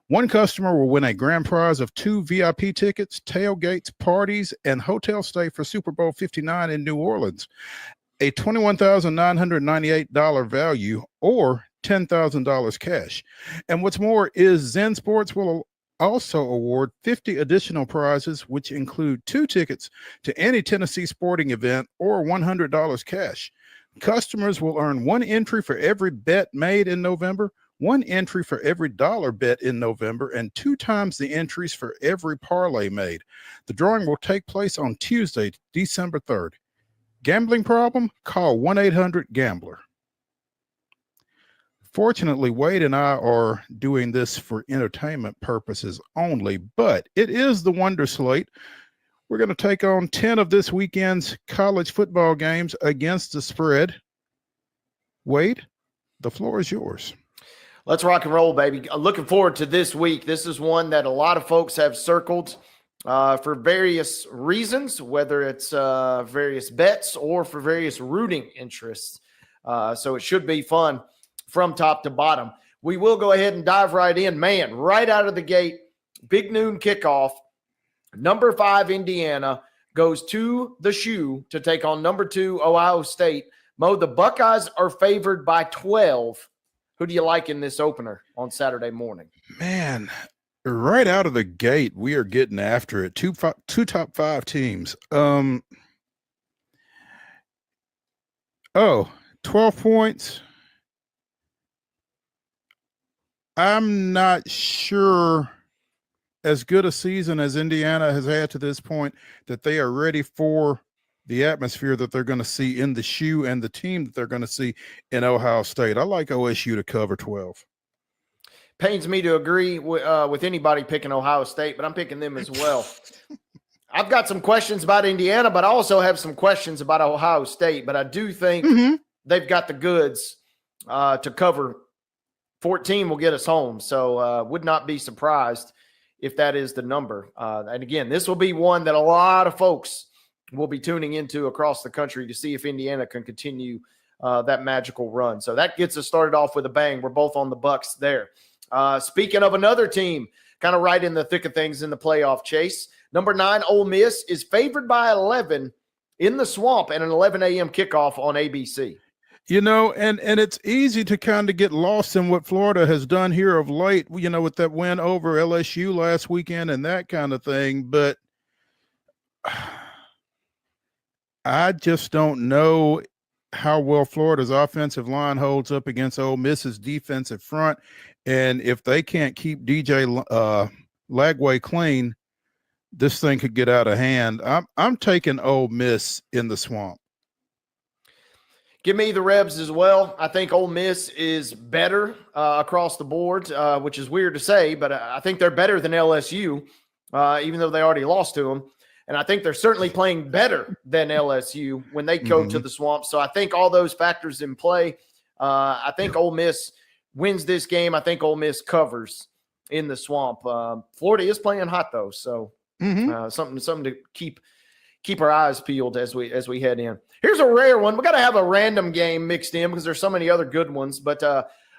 One customer will win a grand prize of 2 VIP tickets, tailgates, parties, and hotel stay for Super Bowl 59 in New Orleans. A $21,998 value or $10,000 cash. And what's more is Zen Sports will also award 50 additional prizes, which include 2 tickets to any Tennessee sporting event or $100 cash. Customers will earn 1 entry for every bet made in November, 1 entry for every dollar bet in November, and 2 times the entries for every parlay made. The drawing will take place on Tuesday, December 3rd. Gambling problem? Call 1-800-GAMBLER. Fortunately, Wade and I are doing this for entertainment purposes only, but it is the Wonder Slate. We're going to take on 10 of this weekend's college football games against the spread. Wade, the floor is yours. Let's rock and roll, baby. Looking forward to this week. This is one that a lot of folks have circled for various reasons, whether it's various bets or for various rooting interests. So it should be fun from top to bottom. We will go ahead and dive right in. Man, right out of the gate, big noon kickoff. Number 5 Indiana goes to the Shoe to take on number 2 Ohio State. Mo, the Buckeyes are favored by 12. Who do you like in this opener on Saturday morning? Man, right out of the gate, we are getting after it. Two top 5 teams. 12 points. I'm not sure, as good a season as Indiana has had to this point, that they are ready for the atmosphere that they're going to see in the Shoe and the team that they're going to see in Ohio State. I like OSU to cover 12. Pains me to agree with anybody picking Ohio State, but I'm picking them as well. I've got some questions about Indiana, but I also have some questions about Ohio State. But I do think they've got the goods to cover. 14 will get us home, so would not be surprised if that is the number. And again, this will be one that a lot of folks will be tuning into across the country to see if Indiana can continue that magical run. So that gets us started off with a bang. We're both on the Bucks there. Speaking of another team, kind of right in the thick of things in the playoff chase, number 9 Ole Miss is favored by 11 in the Swamp and an 11 a.m. kickoff on ABC. You know, and it's easy to kind of get lost in what Florida has done here of late, you know, with that win over LSU last weekend and that kind of thing. But I just don't know how well Florida's offensive line holds up against Ole Miss's defensive front. And if they can't keep DJ Lagway clean, this thing could get out of hand. I'm taking Ole Miss in the Swamp. Give me the Rebs as well. I think Ole Miss is better across the board, which is weird to say, but I think they're better than LSU, even though they already lost to them. And I think they're certainly playing better than LSU when they go to the Swamp. So I think all those factors in play. I think Ole Miss wins this game. I think Ole Miss covers in the Swamp. Florida is playing hot, though, so something to keep our eyes peeled as we head in. Here's a rare one. We got to have a random game mixed in because there's so many other good ones. But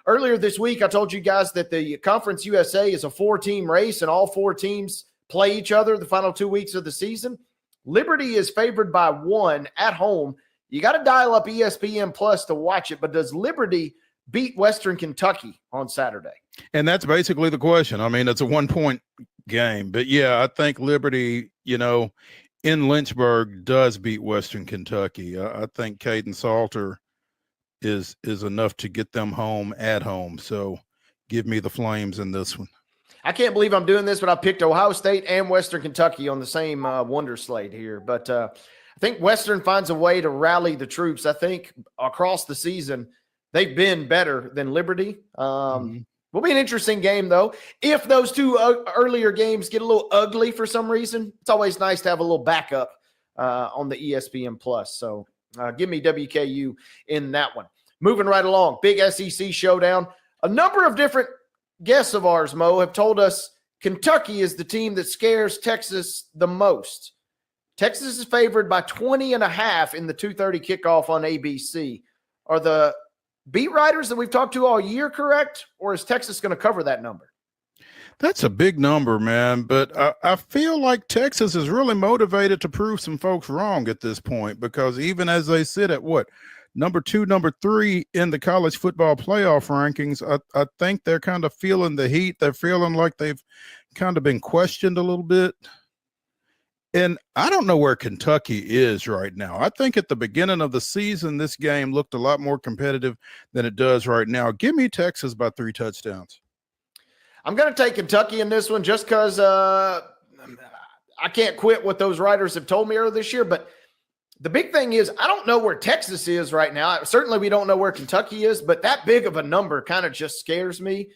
earlier this week, I told you guys that the Conference USA is a 4-team race, and all 4 teams play each other the final 2 weeks of the season. Liberty is favored by 1 at home. You got to dial up ESPN Plus to watch it. But does Liberty beat Western Kentucky on Saturday? And that's basically the question. I mean, it's a 1-point game. But, yeah, I think Liberty, you know, in Lynchburg does beat Western Kentucky. I think Caden Salter is enough to get them home at home. So give me the Flames in this one. I can't believe I'm doing this, but I picked Ohio State and Western Kentucky on the same Wonder Slate here. But I think Western finds a way to rally the troops. I think across the season, they've been better than Liberty. Will be an interesting game, though. If those 2 earlier games get a little ugly for some reason, it's always nice to have a little backup on the ESPN Plus. So give me WKU in that one. Moving right along, big SEC showdown. A number of different guests of ours, Mo, have told us Kentucky is the team that scares Texas the most. Texas is favored by 20.5 in the 2:30 kickoff on ABC. Are the beat writers that we've talked to all year correct, or is Texas going to cover that number? That's a big number, man. But I feel like Texas is really motivated to prove some folks wrong at this point, because even as they sit at number 2, number 3 in the college football playoff rankings, I think they're kind of feeling the heat. They're feeling like they've kind of been questioned a little bit. And I don't know where Kentucky is right now. I think at the beginning of the season, this game looked a lot more competitive than it does right now. Give me Texas by 3 touchdowns. I'm going to take Kentucky in this one just because I can't quit what those writers have told me earlier this year. But the big thing is I don't know where Texas is right now. Certainly we don't know where Kentucky is, but that big of a number kind of just scares me.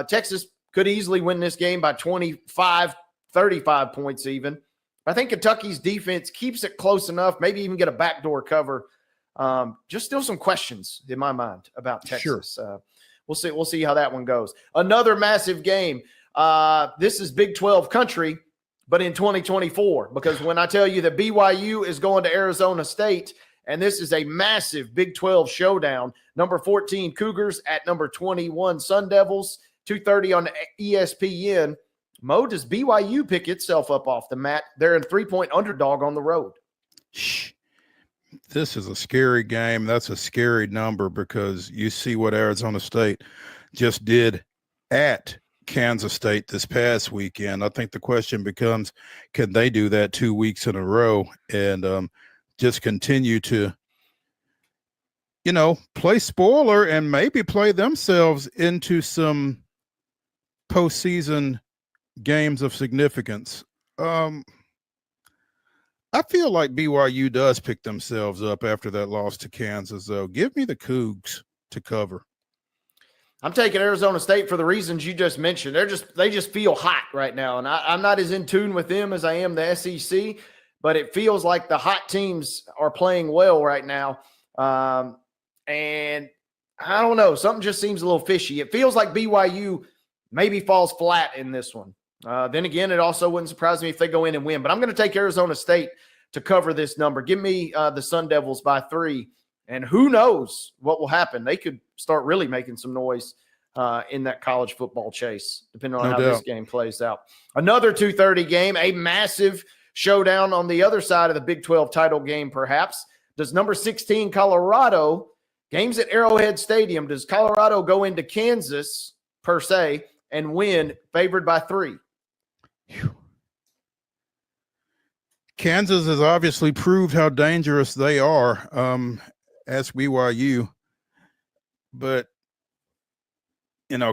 Texas could easily win this game by 25, 35 points even. I think Kentucky's defense keeps it close enough, maybe even get a backdoor cover. Just still some questions in my mind about Texas. Sure. We'll see how that one goes. Another massive game. This is Big 12 country, but in 2024, because when I tell you that BYU is going to Arizona State, and this is a massive Big 12 showdown, number 14 Cougars at number 21 Sun Devils, 2:30 on ESPN. Mo, does BYU pick itself up off the mat? They're a 3-point underdog on the road. This is a scary game. That's a scary number because you see what Arizona State just did at Kansas State this past weekend. I think the question becomes, can they do that 2 weeks in a row and just continue to, play spoiler and maybe play themselves into some postseason games of significance? I feel like BYU does pick themselves up after that loss to Kansas, though. Give me the Cougs to cover. I'm taking Arizona State for the reasons you just mentioned. They just feel hot right now, and I'm not as in tune with them as I am the SEC, but it feels like the hot teams are playing well right now. And I don't know, something just seems a little fishy. It feels like BYU maybe falls flat in this one. Then again, it also wouldn't surprise me if they go in and win. But I'm going to take Arizona State to cover this number. Give me the Sun Devils by 3. And who knows what will happen. They could start really making some noise in that college football chase, depending on how this game plays out. Another 2:30 game, a massive showdown on the other side of the Big 12 title game, perhaps. Does number 16 Colorado, games at Arrowhead Stadium, does Colorado go into Kansas, per se, and win favored by 3? Kansas has obviously proved how dangerous they are, as BYU. But,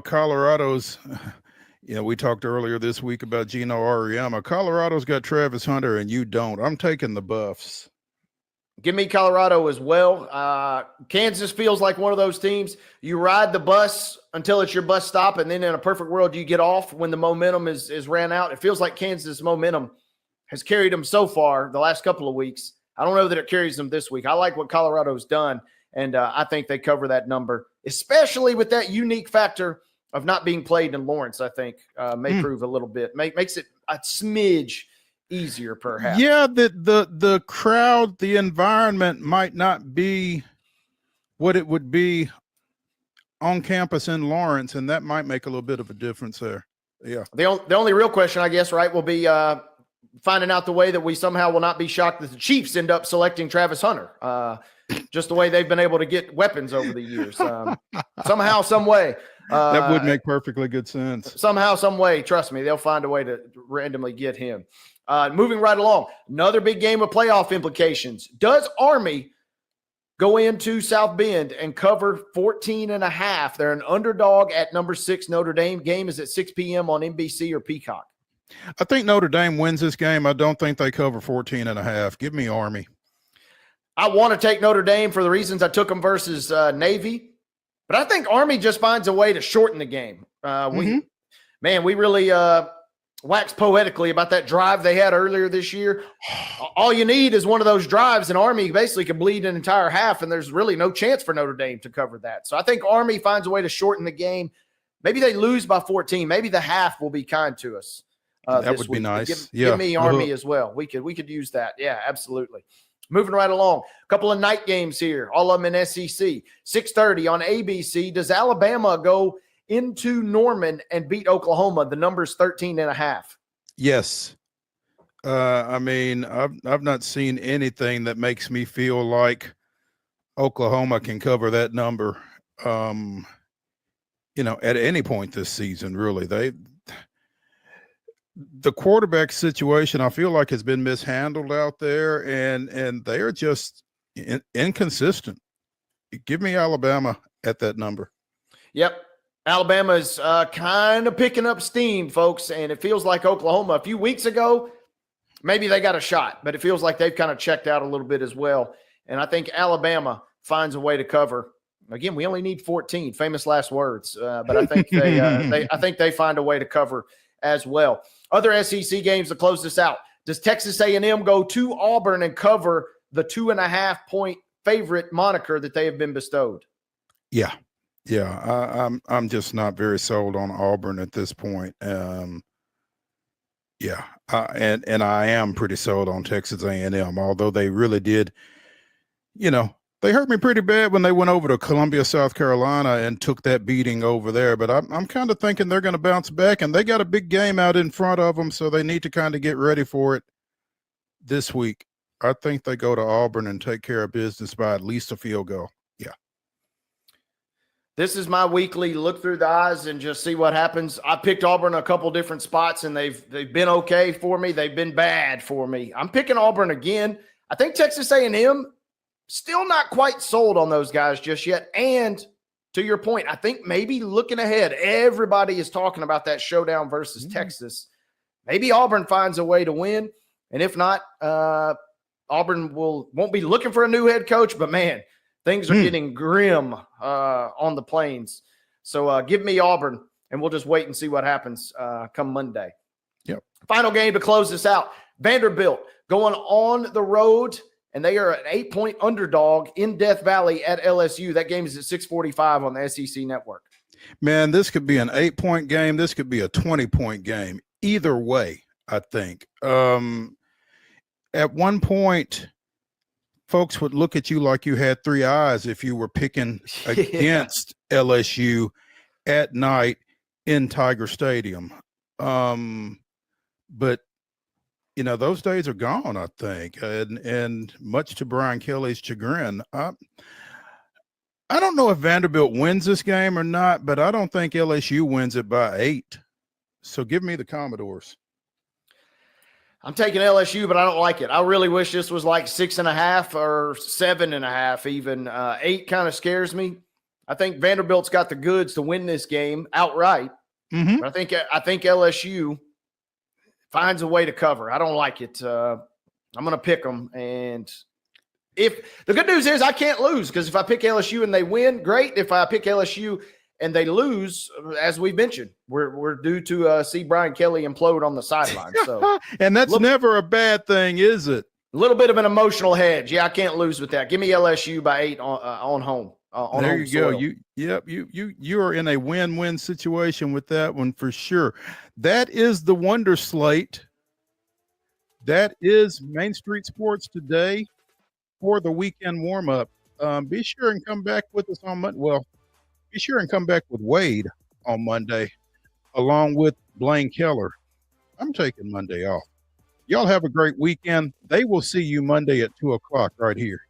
Colorado's, we talked earlier this week about Gino Auriemma. Colorado's got Travis Hunter, and you don't. I'm taking the Buffs. Give me Colorado as well. Kansas feels like one of those teams. You ride the bus until it's your bus stop, and then in a perfect world, you get off when the momentum is ran out. It feels like Kansas' momentum has carried them so far the last couple of weeks. I don't know that it carries them this week. I like what Colorado's done, and I think they cover that number, especially with that unique factor of not being played in Lawrence. I think may prove a little bit. Makes it a smidge easier, perhaps. Yeah, the crowd, the environment might not be what it would be on campus in Lawrence, and that might make a little bit of a difference there. Yeah. The only real question, I guess, right, will be finding out the way that we somehow will not be shocked that the Chiefs end up selecting Travis Hunter. Just the way they've been able to get weapons over the years. Somehow, some way. That would make perfectly good sense. Somehow, some way, trust me, they'll find a way to randomly get him. Moving right along, another big game of playoff implications. Does Army go into South Bend and cover 14.5? They're an underdog at number 6 Notre Dame. Game is at 6 p.m. on NBC or Peacock. I think Notre Dame wins this game. I don't think they cover 14.5. Give me Army. I want to take Notre Dame for the reasons I took them versus Navy, but I think Army just finds a way to shorten the game. We really waxed poetically about that drive they had earlier this year. All you need is one of those drives, and Army basically can bleed an entire half, and there's really no chance for Notre Dame to cover that. So I think Army finds a way to shorten the game. Maybe they lose by 14. Maybe the half will be kind to us. That This would be week. nice. Give me Army as well. We could use that. Yeah, absolutely. Moving right along. A couple of night games here, all of them in SEC. 6:30 on ABC. Does Alabama go into Norman and beat Oklahoma? The number's 13.5. Yes. I mean, I've not seen anything that makes me feel like Oklahoma can cover that number. At any point this season, really. The quarterback situation, I feel like, has been mishandled out there, and they are just inconsistent. Give me Alabama at that number. Yep. Alabama's kind of picking up steam, folks, and it feels like Oklahoma a few weeks ago, maybe they got a shot, but it feels like they've kind of checked out a little bit as well. And I think Alabama finds a way to cover. Again, we only need 14, famous last words, but I think they find a way to cover as well. Other SEC games to close this out. Does Texas A&M go to Auburn and cover the 2.5-point favorite moniker that they have been bestowed? Yeah. I'm just not very sold on Auburn at this point. And I am pretty sold on Texas A&M, although they really did, they hurt me pretty bad when they went over to Columbia, South Carolina and took that beating over there. But I'm kind of thinking they're going to bounce back, and they got a big game out in front of them, so they need to kind of get ready for it this week. I think they go to Auburn and take care of business by at least a field goal. Yeah. This is my weekly look through the eyes and just see what happens. I picked Auburn a couple different spots, and they've been okay for me. They've been bad for me. I'm picking Auburn again. I think Texas A&M, still not quite sold on those guys just yet. And to your point, I think maybe looking ahead, everybody is talking about that showdown versus Texas. Maybe Auburn finds a way to win. And if not, Auburn won't be looking for a new head coach, but man, things are getting grim on the Plains. So give me Auburn, and we'll just wait and see what happens come Monday. Yep. Final game to close this out. Vanderbilt going on the road, and they are an 8-point underdog in Death Valley at LSU. That game is at 6:45 on the SEC Network. Man, this could be an 8-point game. This could be a 20-point game. Either way, I think. At one point, folks would look at you like you had three eyes if you were picking against LSU at night in Tiger Stadium. But those days are gone, I think, and much to Brian Kelly's chagrin. I don't know if Vanderbilt wins this game or not, but I don't think LSU wins it by 8. So give me the Commodores. I'm taking LSU, but I don't like it. I really wish this was like 6.5 or 7.5 even. 8 kind of scares me. I think Vanderbilt's got the goods to win this game outright. Mm-hmm. But I think LSU finds a way to cover. I don't like it. I'm going to pick them. And if the good news is I can't lose, because if I pick LSU and they win, great. If I pick LSU and they lose, as we mentioned, we're due to see Brian Kelly implode on the sideline. So, and that's never a bad thing, is it? A little bit of an emotional hedge. Yeah, I can't lose with that. Give me LSU by 8 on home. There you go. You are in a win-win situation with that one for sure. That is the Wonder Slate. That is Main Street Sports today for the weekend warm-up. Be sure and come back with us on Monday. Well, be sure and come back with Wade on Monday, along with Blaine Keller. I'm taking Monday off. Y'all have a great weekend. They will see you Monday at 2:00 right here.